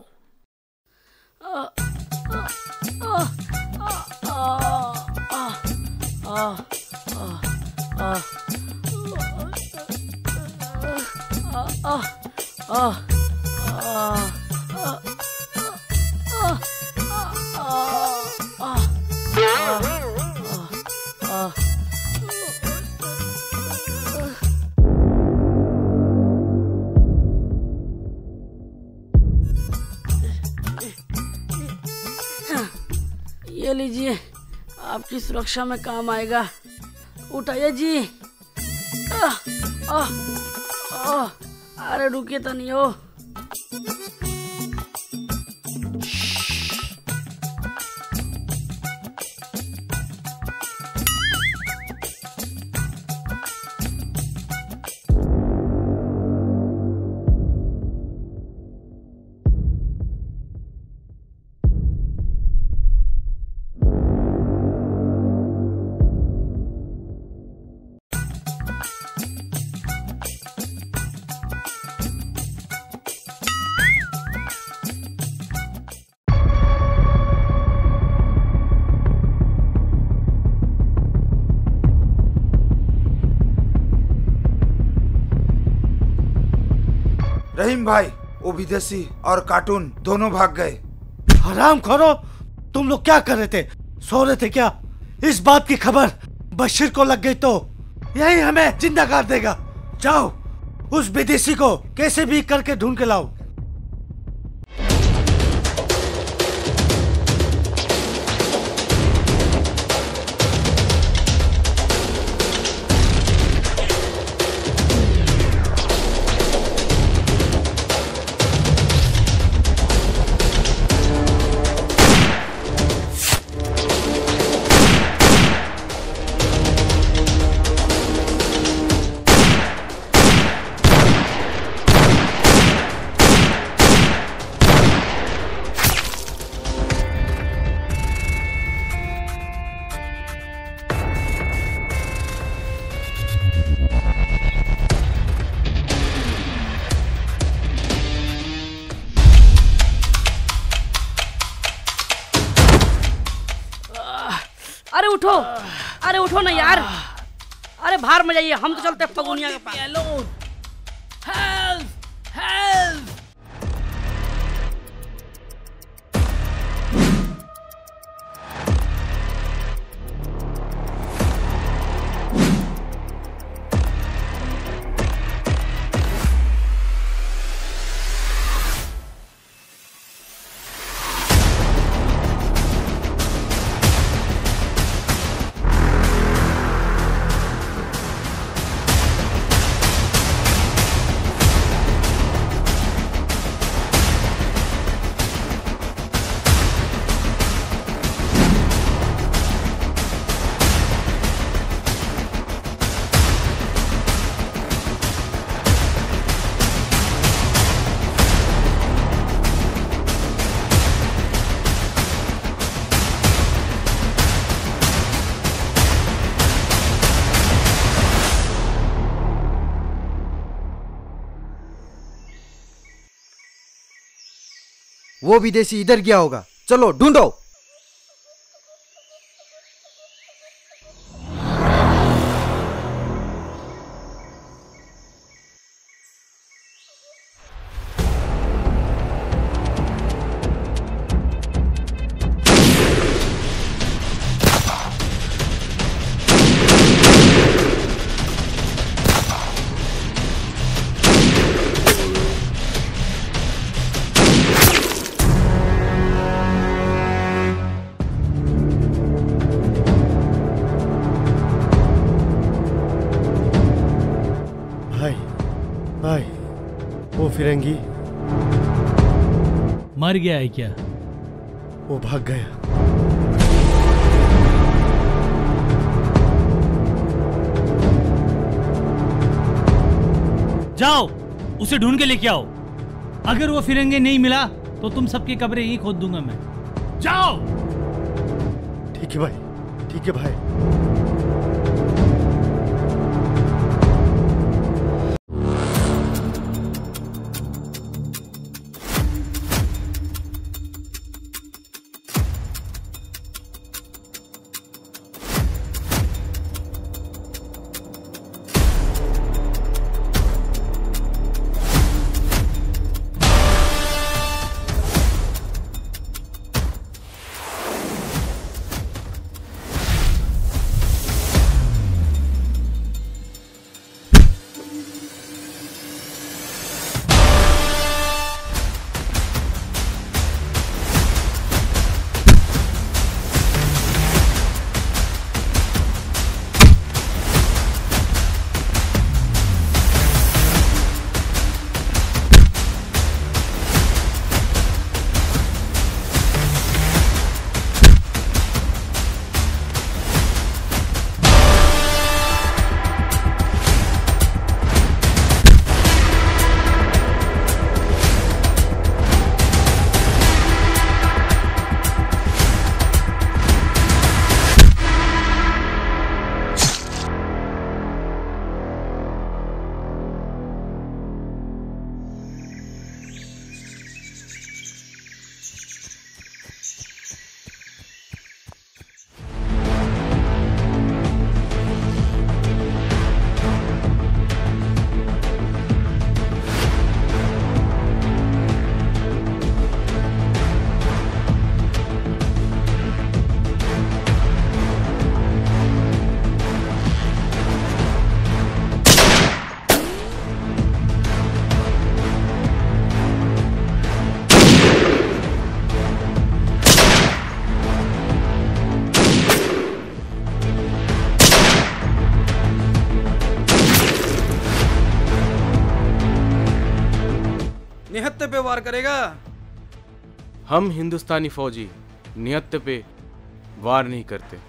ये लीजिए, आपकी सुरक्षा में काम आएगा। उठाइए जी। अरे रुकिए तो नहीं हो। रहीम भाई, वो विदेशी और कार्टून दोनों भाग गए। हराम खोरो, तुम लोग क्या कर रहे थे? सो रहे थे क्या? इस बात की खबर बशीर को लग गई तो यही हमें जिंदा कर देगा। जाओ, उस विदेशी को कैसे भी करके ढूंढ के लाओ। अरे उठो ना यार। अरे बाहर में जाइए, हम तो चलते फगुनिया के पास। Help help. वो विदेशी इधर गया होगा, चलो ढूंढो। वो फिरंगी मर गया है क्या? वो भाग गया। जाओ, उसे ढूंढ के लेके आओ। अगर वो फिरंगी नहीं मिला तो तुम सबकी कब्रें ही खोद दूंगा मैं। जाओ। ठीक है भाई, ठीक है भाई। निहत्थे पे वार करेगा? हम हिंदुस्तानी फौजी निहत्थे पे वार नहीं करते।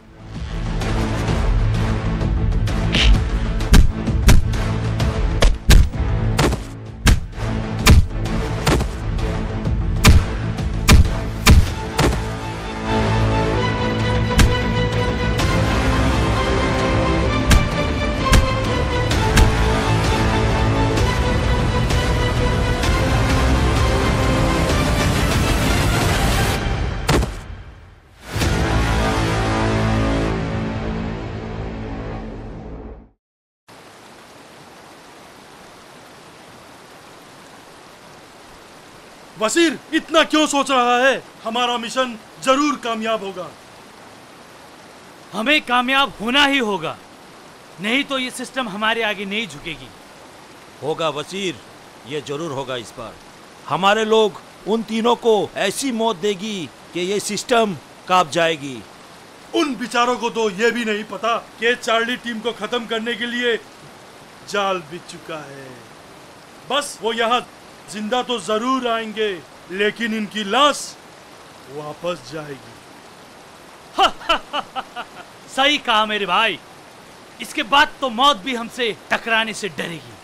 वसीर इतना क्यों सोच रहा है? हमारा मिशन जरूर कामयाब होगा। हमें कामयाब होना ही होगा, नहीं तो ये सिस्टम हमारे आगे नहीं झुकेगी। होगा वजीर, ये जरूर होगा। इस बार हमारे लोग उन तीनों को ऐसी मौत देगी कि ये सिस्टम कांप जाएगी। उन बेचारों को तो ये भी नहीं पता कि चार्ली टीम को खत्म करने के लिए जाल बिछ चुका है। बस वो यहाँ जिंदा तो जरूर आएंगे, लेकिन इनकी लाश वापस जाएगी। सही कहा मेरे भाई, इसके बाद तो मौत भी हमसे टकराने से डरेगी।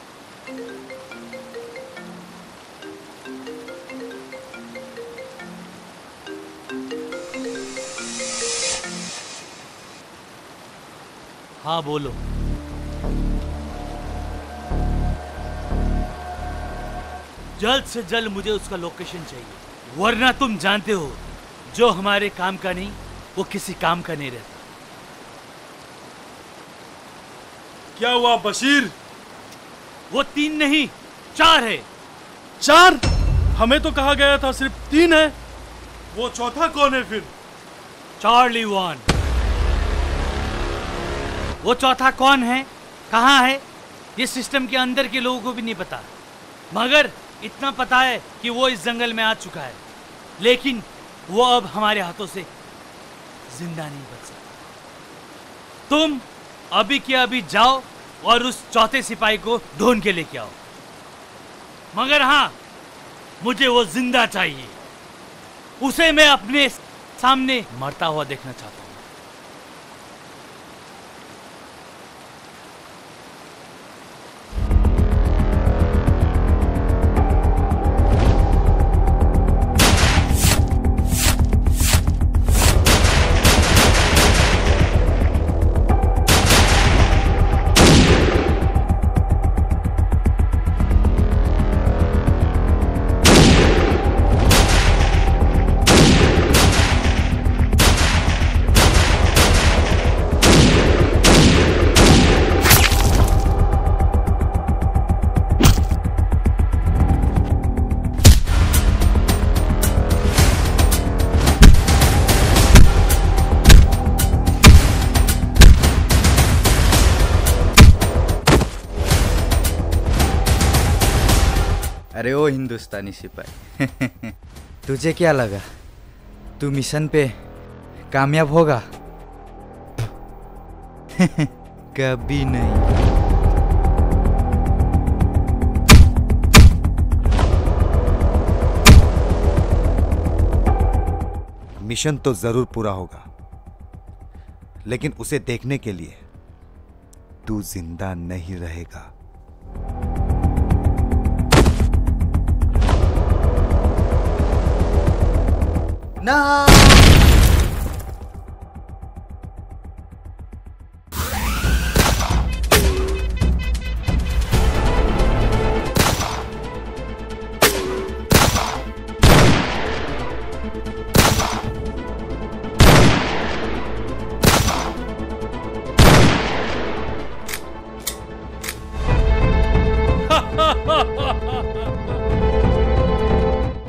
हाँ बोलो। जल्द से जल्द मुझे उसका लोकेशन चाहिए, वरना तुम जानते हो जो हमारे काम का नहीं वो किसी काम का नहीं रहता। क्या हुआ बशीर? वो 3 नहीं 4 है। 4? हमें तो कहा गया था सिर्फ 3 है। वो चौथा कौन है फिर? चार्ली 1। वो चौथा कौन है, कहाँ है, ये सिस्टम के अंदर के लोगों को भी नहीं पता, मगर इतना पता है कि वो इस जंगल में आ चुका है, लेकिन वो अब हमारे हाथों से जिंदा नहीं बच सकता। तुम अभी के अभी जाओ और उस चौथे सिपाही को ढूंढ के लेके आओ, मगर हाँ, मुझे वो जिंदा चाहिए। उसे मैं अपने सामने मरता हुआ देखना चाहता हूँ। अरे ओ हिंदुस्तानी सिपाही, तुझे क्या लगा तू मिशन पे कामयाब होगा? कभी नहीं। मिशन तो जरूर पूरा होगा, लेकिन उसे देखने के लिए तू जिंदा नहीं रहेगा। ना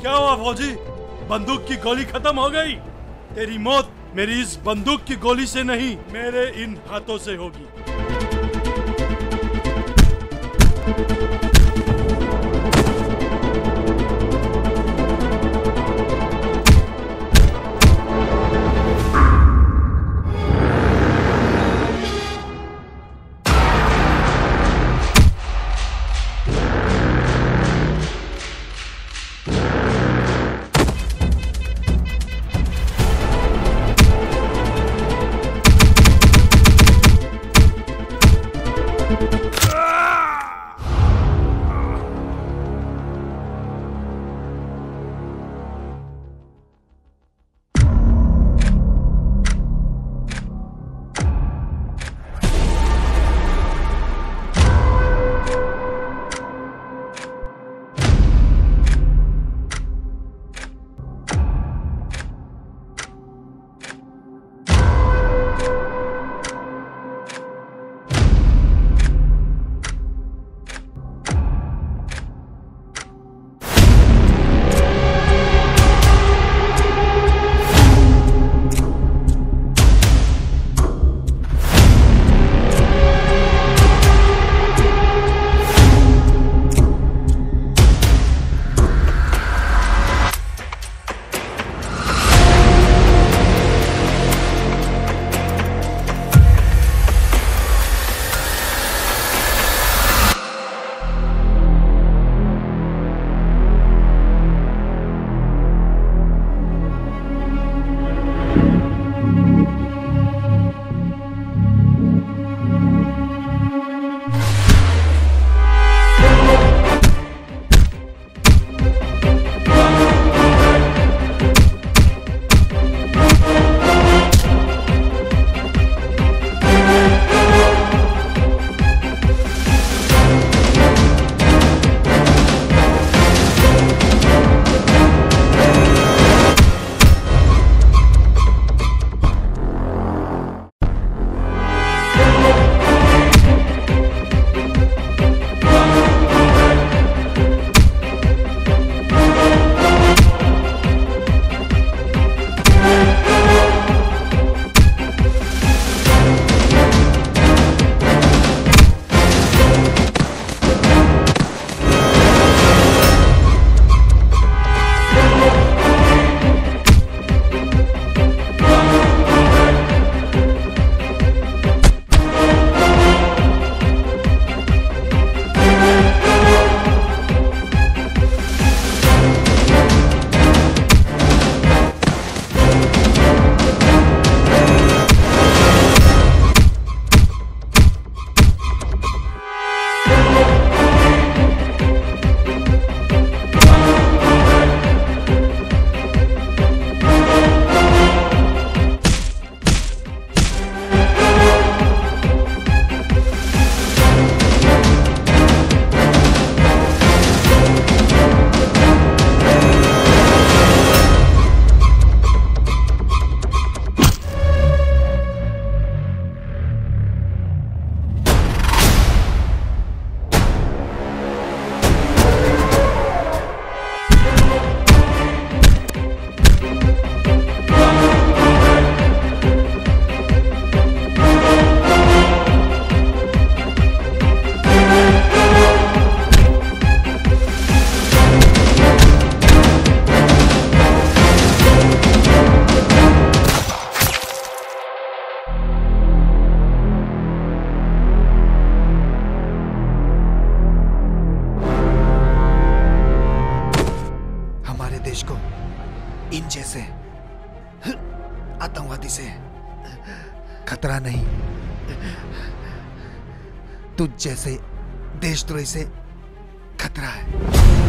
क्या हुआ फौजी? बंदूक की गोली खत्म हो गई? तेरी मौत मेरी इस बंदूक की गोली से नहीं, मेरे इन हाथों से होगी। इन जैसे आतंकवादी से खतरा नहीं, तुझ जैसे देशद्रोही से खतरा है।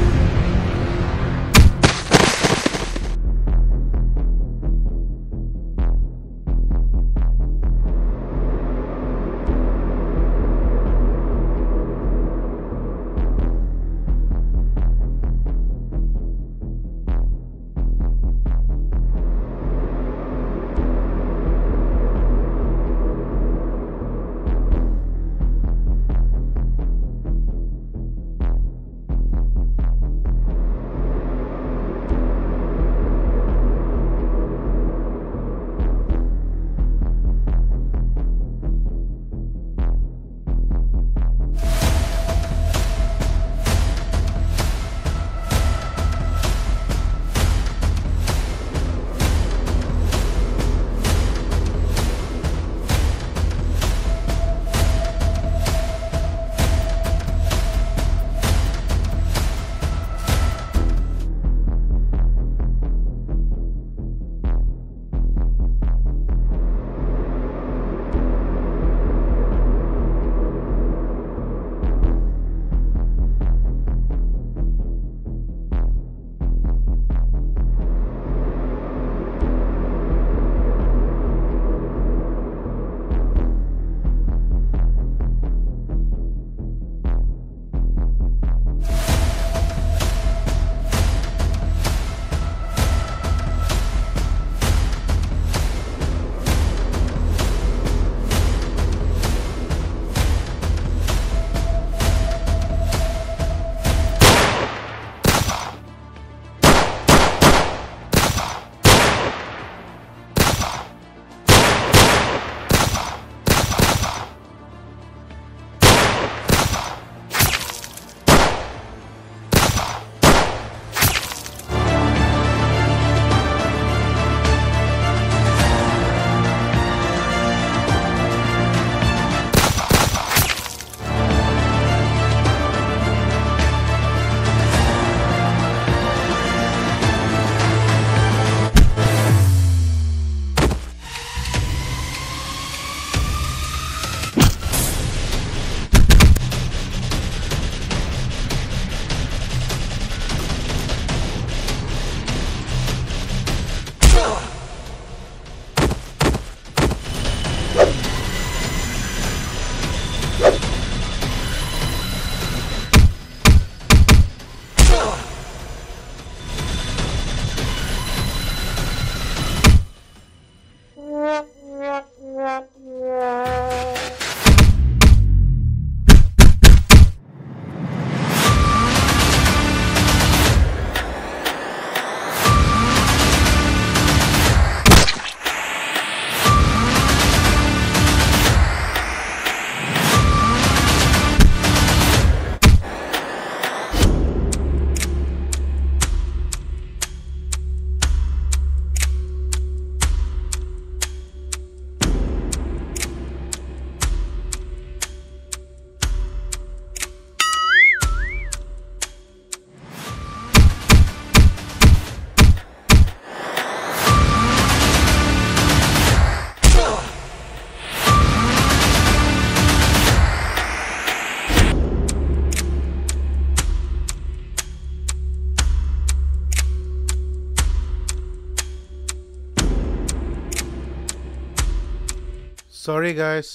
सॉरी गाइस,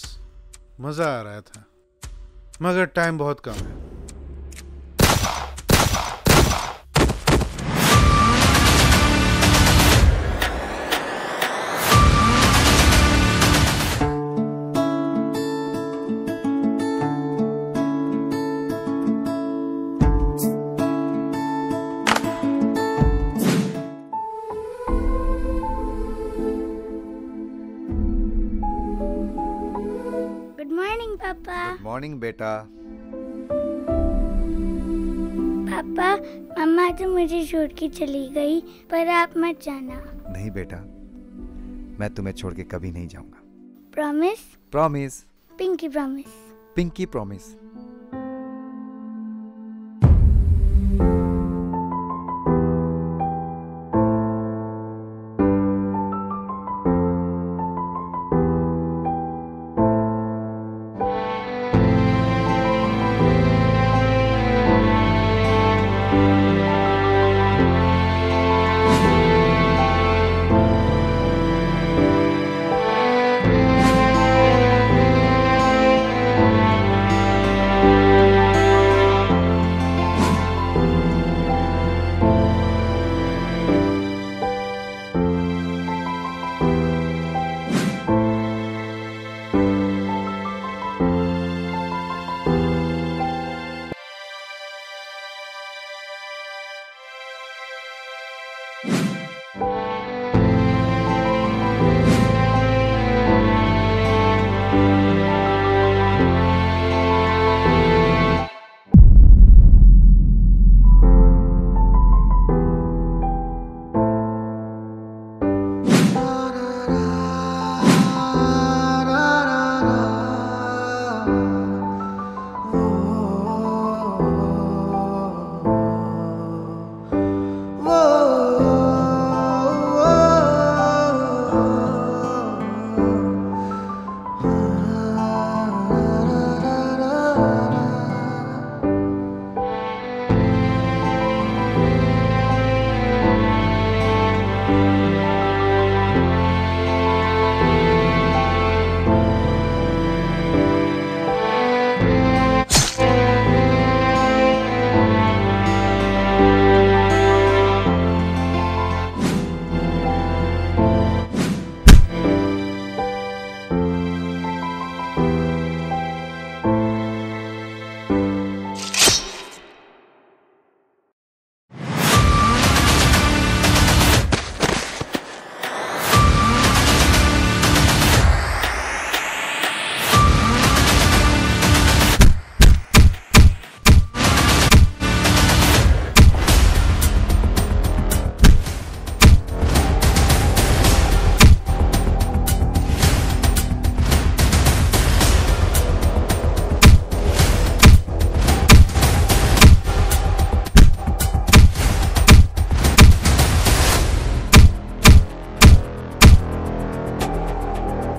मजा आ रहा था मगर टाइम बहुत कम है। मॉर्निंग बेटा। पापा, मम्मा तो मुझे छोड़ के चली गई, पर आप मत जाना। नहीं बेटा, मैं तुम्हें छोड़ के कभी नहीं जाऊंगा। Promise? Promise. Pinky promise. Pinky promise.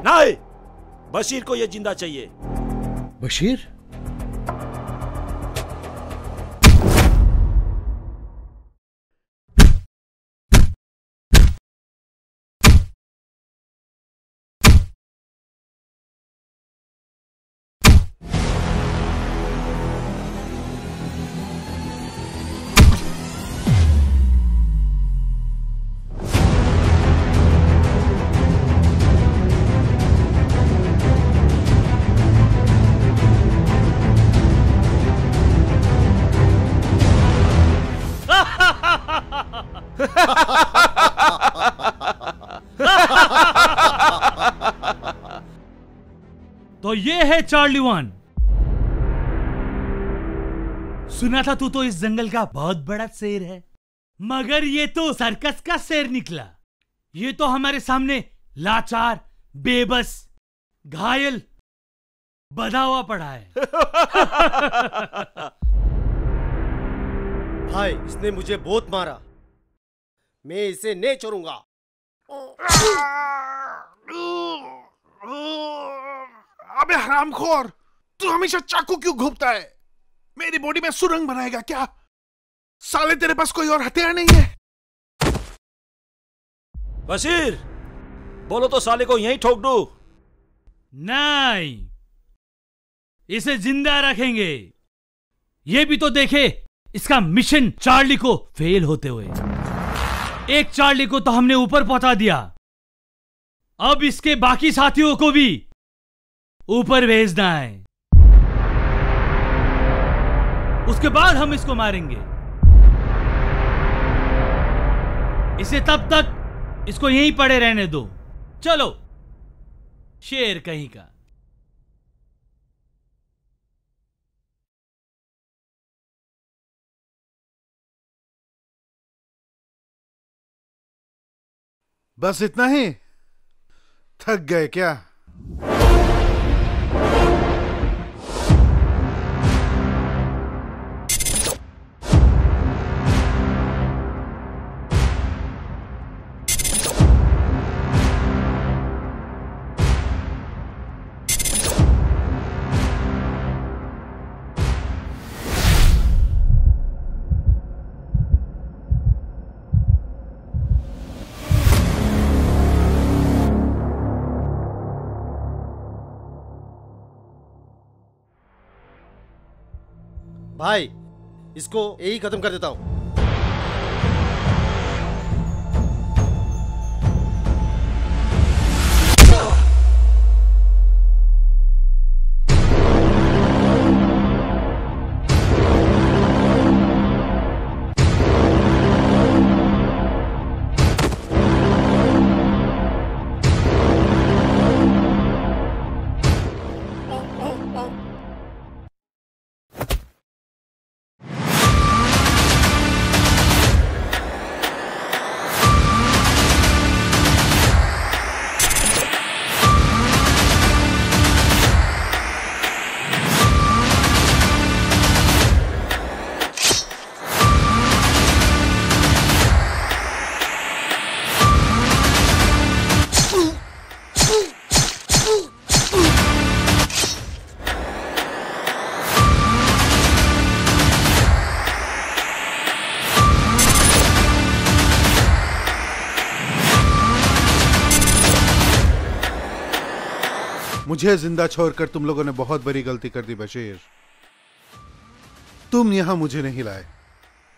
नहीं, बशीर को ये जिंदा चाहिए। बशीर? तो ये है चार्ली वन। सुना था तू तो इस जंगल का बहुत बड़ा शेर है, मगर ये तो सर्कस का शेर निकला। ये तो हमारे सामने लाचार, बेबस, घायल, बधा हुआ पड़ा है। भाई, इसने मुझे बहुत मारा, मैं इसे नहीं छोड़ूंगा। अबे हरामखोर, तू हमेशा चाकू क्यों घूमता है? मेरी बॉडी में सुरंग बनाएगा क्या? साले तेरे पास कोई और हथियार नहीं है? बशीर, बोलो तो साले को यहीं ठोक दूं। नहीं, इसे जिंदा रखेंगे। ये भी तो देखे इसका मिशन चार्ली को फेल होते हुए। एक चार्ली को तो हमने ऊपर पहुंचा दिया, अब इसके बाकी साथियों को भी ऊपर भेजना है। उसके बाद हम इसको मारेंगे। इसे तब तक इसको यहीं पड़े रहने दो। चलो, शेर कहीं का। बस इतना ही? थक गए क्या? भाई, इसको यही खत्म कर देता हूं। मुझे जिंदा छोड़कर तुम लोगों ने बहुत बड़ी गलती कर दी बशीर। तुम यहां मुझे नहीं लाए,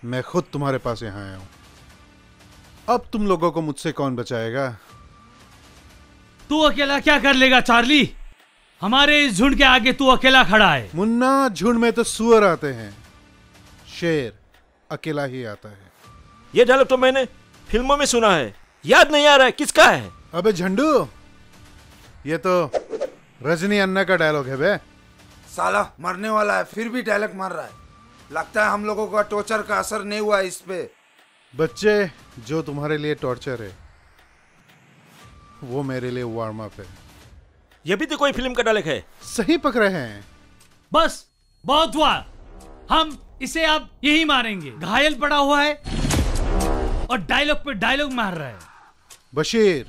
मैं खुद तुम्हारे पास यहां आया हूं। अब तुम लोगों को मुझसे कौन बचाएगा? तू अकेला क्या कर लेगा चार्ली? हमारे इस झुंड के आगे तू अकेला खड़ा है। मुन्ना, झुंड में तो सुअर आते हैं, शेर अकेला ही आता है। ये डायलॉग तो मैंने फिल्मों में सुना है, याद नहीं आ रहा है किसका है। अबे झंडू, ये तो रजनी अन्ना का डायलॉग है बे। साला मरने वाला है फिर भी डायलॉग मार रहा है। लगता है हम लोगों का टॉर्चर का असर नहीं हुआ इस पे। बच्चे, जो तुम्हारे लिए टॉर्चर है वो मेरे लिए वार्म अप है। ये भी तो कोई फिल्म का डायलॉग है। सही पकड़े हैं। बस बहुत हुआ, हम इसे अब यही मारेंगे। घायल पड़ा हुआ है और डायलॉग पे डायलॉग मार रहा है। बशीर,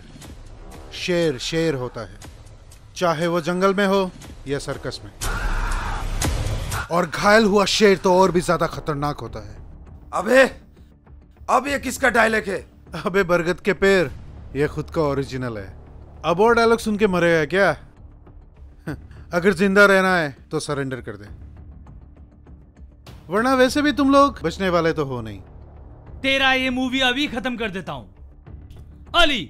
शेर शेर होता है, चाहे वो जंगल में हो या सर्कस में। और घायल हुआ शेर तो और भी ज्यादा खतरनाक होता है। अबे, अब ये किसका डायलॉग है? अबे बरगद के पेड़, ये खुद का ओरिजिनल है। अब और डायलॉग सुन के मरेगा क्या? अगर जिंदा रहना है तो सरेंडर कर दे, वरना वैसे भी तुम लोग बचने वाले तो हो नहीं। तेरा ये मूवी अभी खत्म कर देता हूं। अली,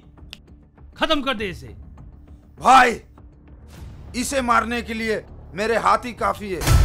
खत्म कर दे इसे। भाई, इसे मारने के लिए मेरे हाथ ही काफी है।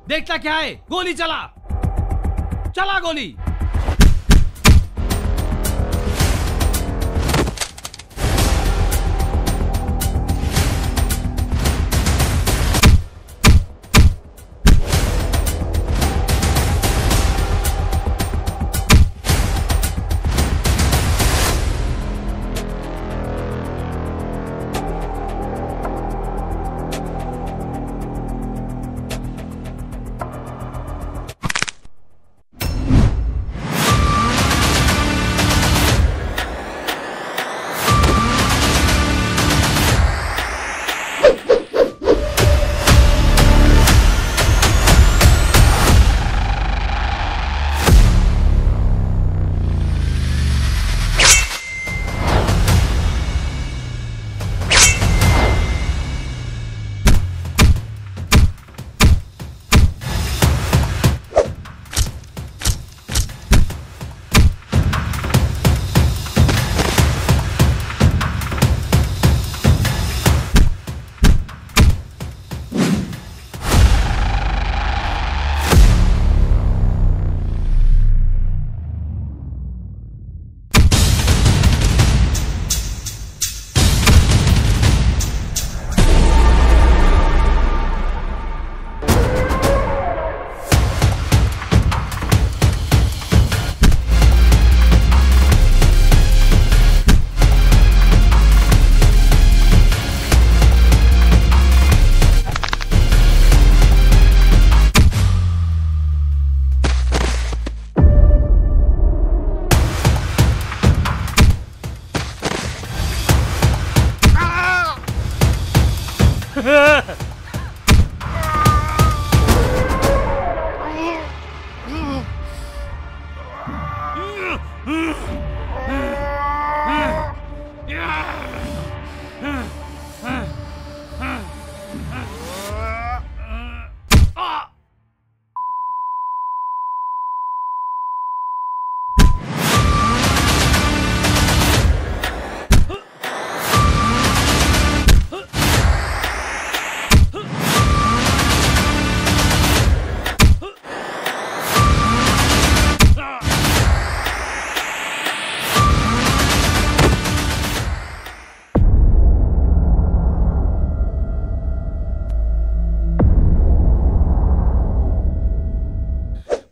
देखता क्या है? गोली चला, चला गोली।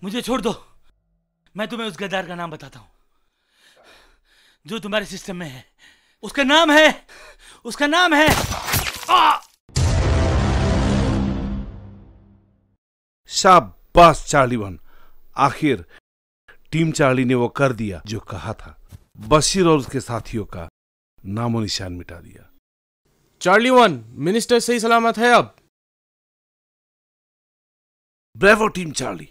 मुझे छोड़ दो, मैं तुम्हें उस गद्दार का नाम बताता हूं जो तुम्हारे सिस्टम में है। उसका नाम है शाबाश चार्ली वन, आखिर टीम चार्ली ने वो कर दिया जो कहा था। बशीर और उसके साथियों का नामो निशान मिटा दिया। चार्ली वन, मिनिस्टर सही सलामत है अब। Bravo team charlie.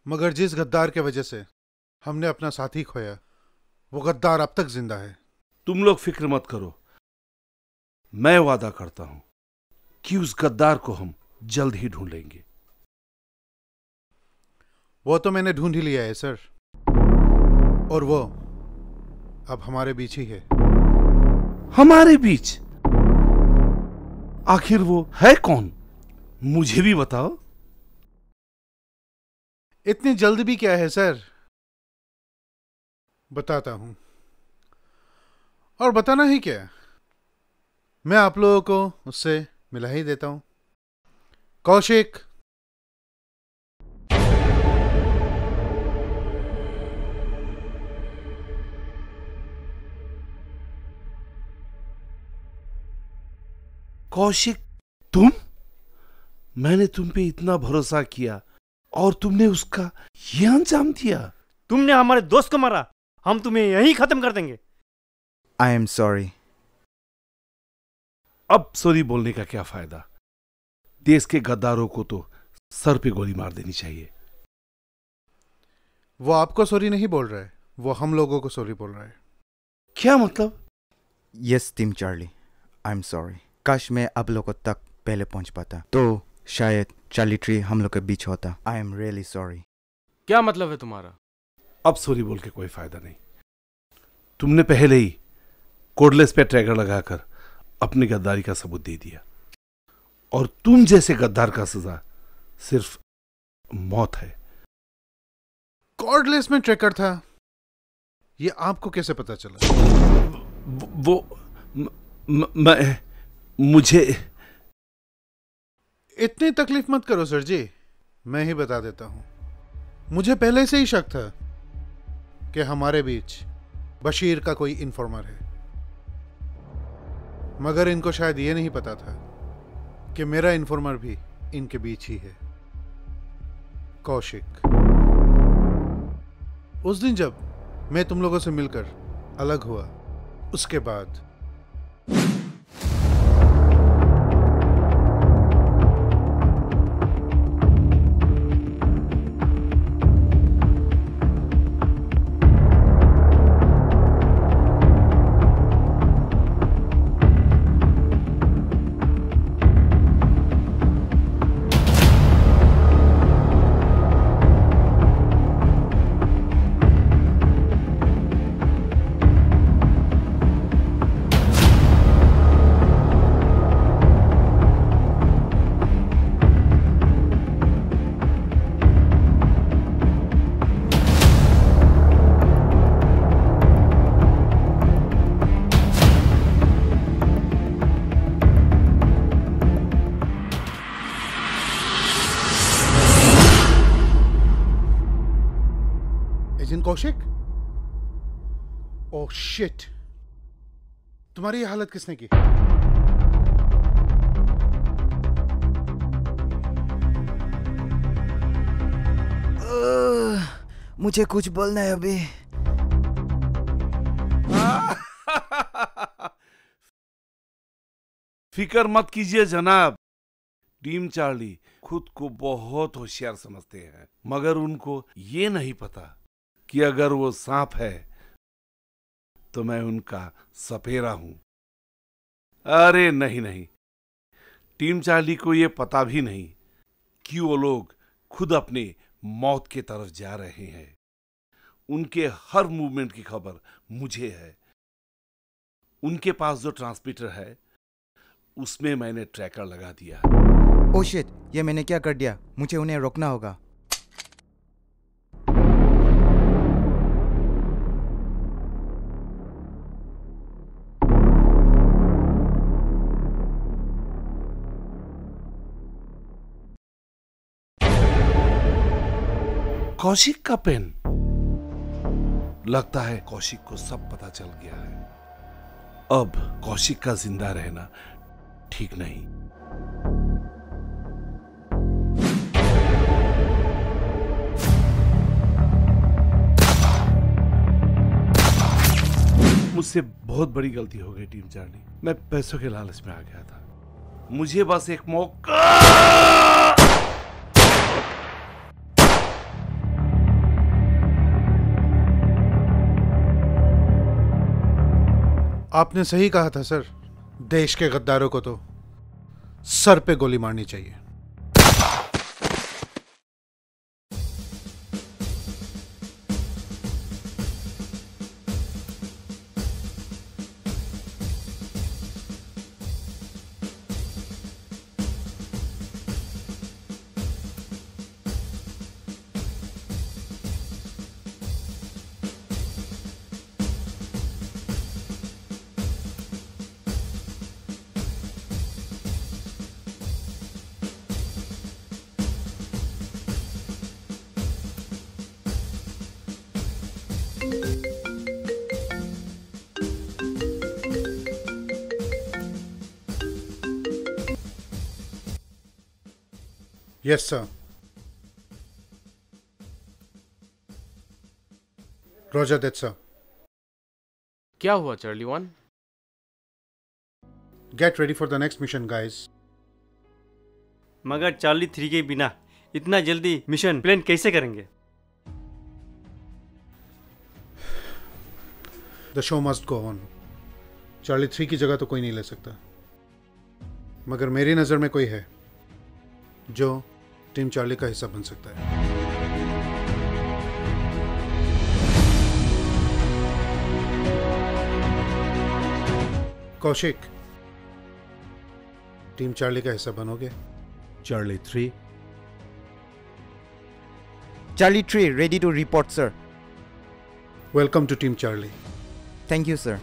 मगर जिस गद्दार के वजह से हमने अपना साथी खोया, वो गद्दार अब तक जिंदा है। तुम लोग फिक्र मत करो, मैं वादा करता हूं कि उस गद्दार को हम जल्द ही ढूंढ लेंगे। वो तो मैंने ढूंढ ही लिया है सर, और वो अब हमारे बीच ही है। हमारे बीच? आखिर वो है कौन, मुझे भी बताओ। इतनी जल्द भी क्या है सर, बताता हूं। और बताना ही क्या, मैं आप लोगों को उससे मिला ही देता हूं। कौशिक। कौशिक, तुम? मैंने तुम पे इतना भरोसा किया और तुमने उसका यह अंजाम दिया। तुमने हमारे दोस्त को मारा, हम तुम्हें यहीं खत्म कर देंगे। I am sorry. अब सॉरी बोलने का क्या फायदा, देश के गद्दारों को तो सर पे गोली मार देनी चाहिए। वो आपको सॉरी नहीं बोल रहा है, वो हम लोगों को सॉरी बोल रहा है। क्या मतलब? Yes team Charlie, I am sorry. काश मैं आप लोगों तक पहले पहुंच पाता तो शायद चार्ली ट्री हम लोग के बीच होता। I am really sorry. क्या मतलब है तुम्हारा? अब सॉरी बोल के कोई फायदा नहीं। तुमने पहले ही कोडलेस पे ट्रैगर लगाकर अपनी गद्दारी का सबूत दे दिया, और तुम जैसे गद्दार का सजा सिर्फ मौत है। कॉर्डलेस में ट्रैकर था, ये आपको कैसे पता चला? मुझे इतनी तकलीफ मत करो सर जी, मैं ही बता देता हूं। मुझे पहले से ही शक था कि हमारे बीच बशीर का कोई इन्फॉर्मर है, मगर इनको शायद ये नहीं पता था कि मेरा इन्फॉर्मर भी इनके बीच ही है, कौशिक। उस दिन जब मैं तुम लोगों से मिलकर अलग हुआ, उसके बाद कौशिक, ओह शिट, तुम्हारी ये हालत किसने की? मुझे कुछ बोलना है अभी। फिक्र मत कीजिए जनाब। टीम चार्ली खुद को बहुत होशियार समझते हैं, मगर उनको ये नहीं पता कि अगर वो सांप है तो मैं उनका सपेरा हूं। अरे नहीं नहीं, टीम चार्ली को ये पता भी नहीं कि वो लोग खुद अपने मौत की तरफ जा रहे हैं। उनके हर मूवमेंट की खबर मुझे है। उनके पास जो ट्रांसमीटर है उसमें मैंने ट्रैकर लगा दिया। ओह शिट, ये मैंने क्या कर दिया? मुझे उन्हें रोकना होगा। कौशिक का पेन। लगता है कौशिक को सब पता चल गया है। अब कौशिक का जिंदा रहना ठीक नहीं। मुझसे बहुत बड़ी गलती हो गई टीम चार्ली। मैं पैसों के लालच में आ गया था। मुझे बस एक मौका। आपने सही कहा था सर, देश के गद्दारों को तो सर पे गोली मारनी चाहिए। Yes, sir. Roger that, sir. क्या हुआ Charlie 1? Get ready for the next mission, guys. मगर चार्ली 3 के बिना इतना जल्दी मिशन प्लान कैसे करेंगे? The show must go on. Charlie 3 की जगह तो कोई नहीं ले सकता, मगर मेरी नजर में कोई है जो टीम चार्ली का हिस्सा बन सकता है। कौशिक, टीम चार्ली का हिस्सा बनोगे? Charlie 3? Charlie 3, ready to report, sir. Welcome to Team Charlie. Thank you, sir.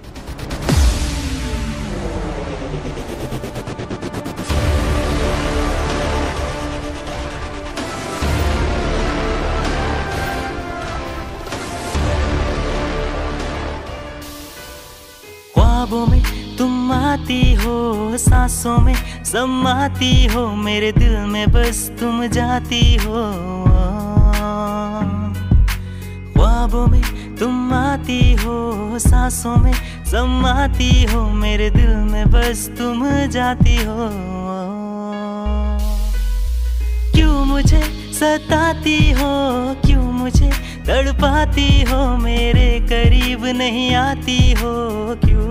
ख्वाबों में तुम आती हो, सांसों में समाती हो, मेरे दिल में बस तुम जाती हो। ख्वाबों में तुम आती हो, सांसों में समाती हो, मेरे दिल में बस तुम जाती हो। क्यों मुझे सताती हो, क्यों मुझे तड़पाती हो, मेरे करीब नहीं आती हो क्यों?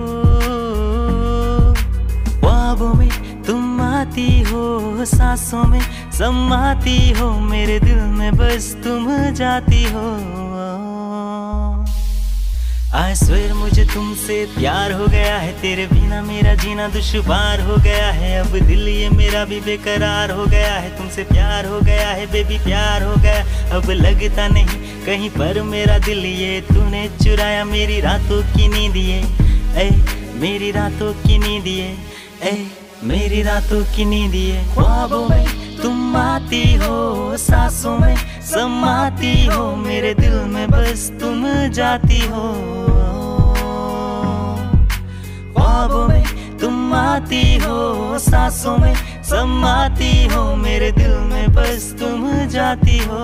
ख्वाबों में तुम आती हो, सांसों में समाती हो, मेरे दिल में बस तुम जाती हो। I swear मुझे तुमसे प्यार हो गया है, तेरे बिना मेरा जीना दुश्वार हो गया है। अब दिल ये मेरा भी बेकरार हो गया है, तुमसे प्यार हो गया है बेबी, प्यार हो गया। अब लगता नहीं कहीं पर मेरा दिल, ये तूने चुराया मेरी रातों की नींद, ये ऐ मेरी रातों की नींद, ये ऐ मेरी रातों की नींद। ये ख्वाबों में तुम आती हो, सांसों में समाती हो, मेरे दिल में बस तुम जाती हो। ख्वाबों में तुम आती हो, सांसों में समाती हो, मेरे दिल में बस तुम जाती हो।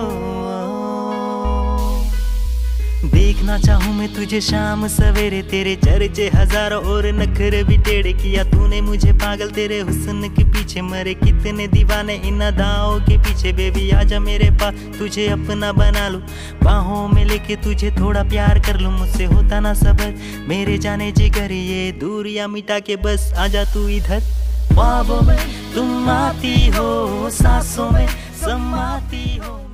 देखना चाहूँ मैं तुझे शाम सवेरे, तेरे चर्चे हजारों और नखरे भी टेढ़े, किया तूने मुझे पागल तेरे हुस्न के पीछे, मरे कितने दीवाने इन अदाओं के पीछे। बेबी आजा मेरे पास तुझे अपना बना लूं, बाहों में लेके तुझे थोड़ा प्यार कर लूं, मुझसे होता ना सबर मेरे जाने जिगर, ये दूरियां मिटा के बस आजा तू इधर। ख्वाबों में तुम आती हो, सांसों में समाती हो।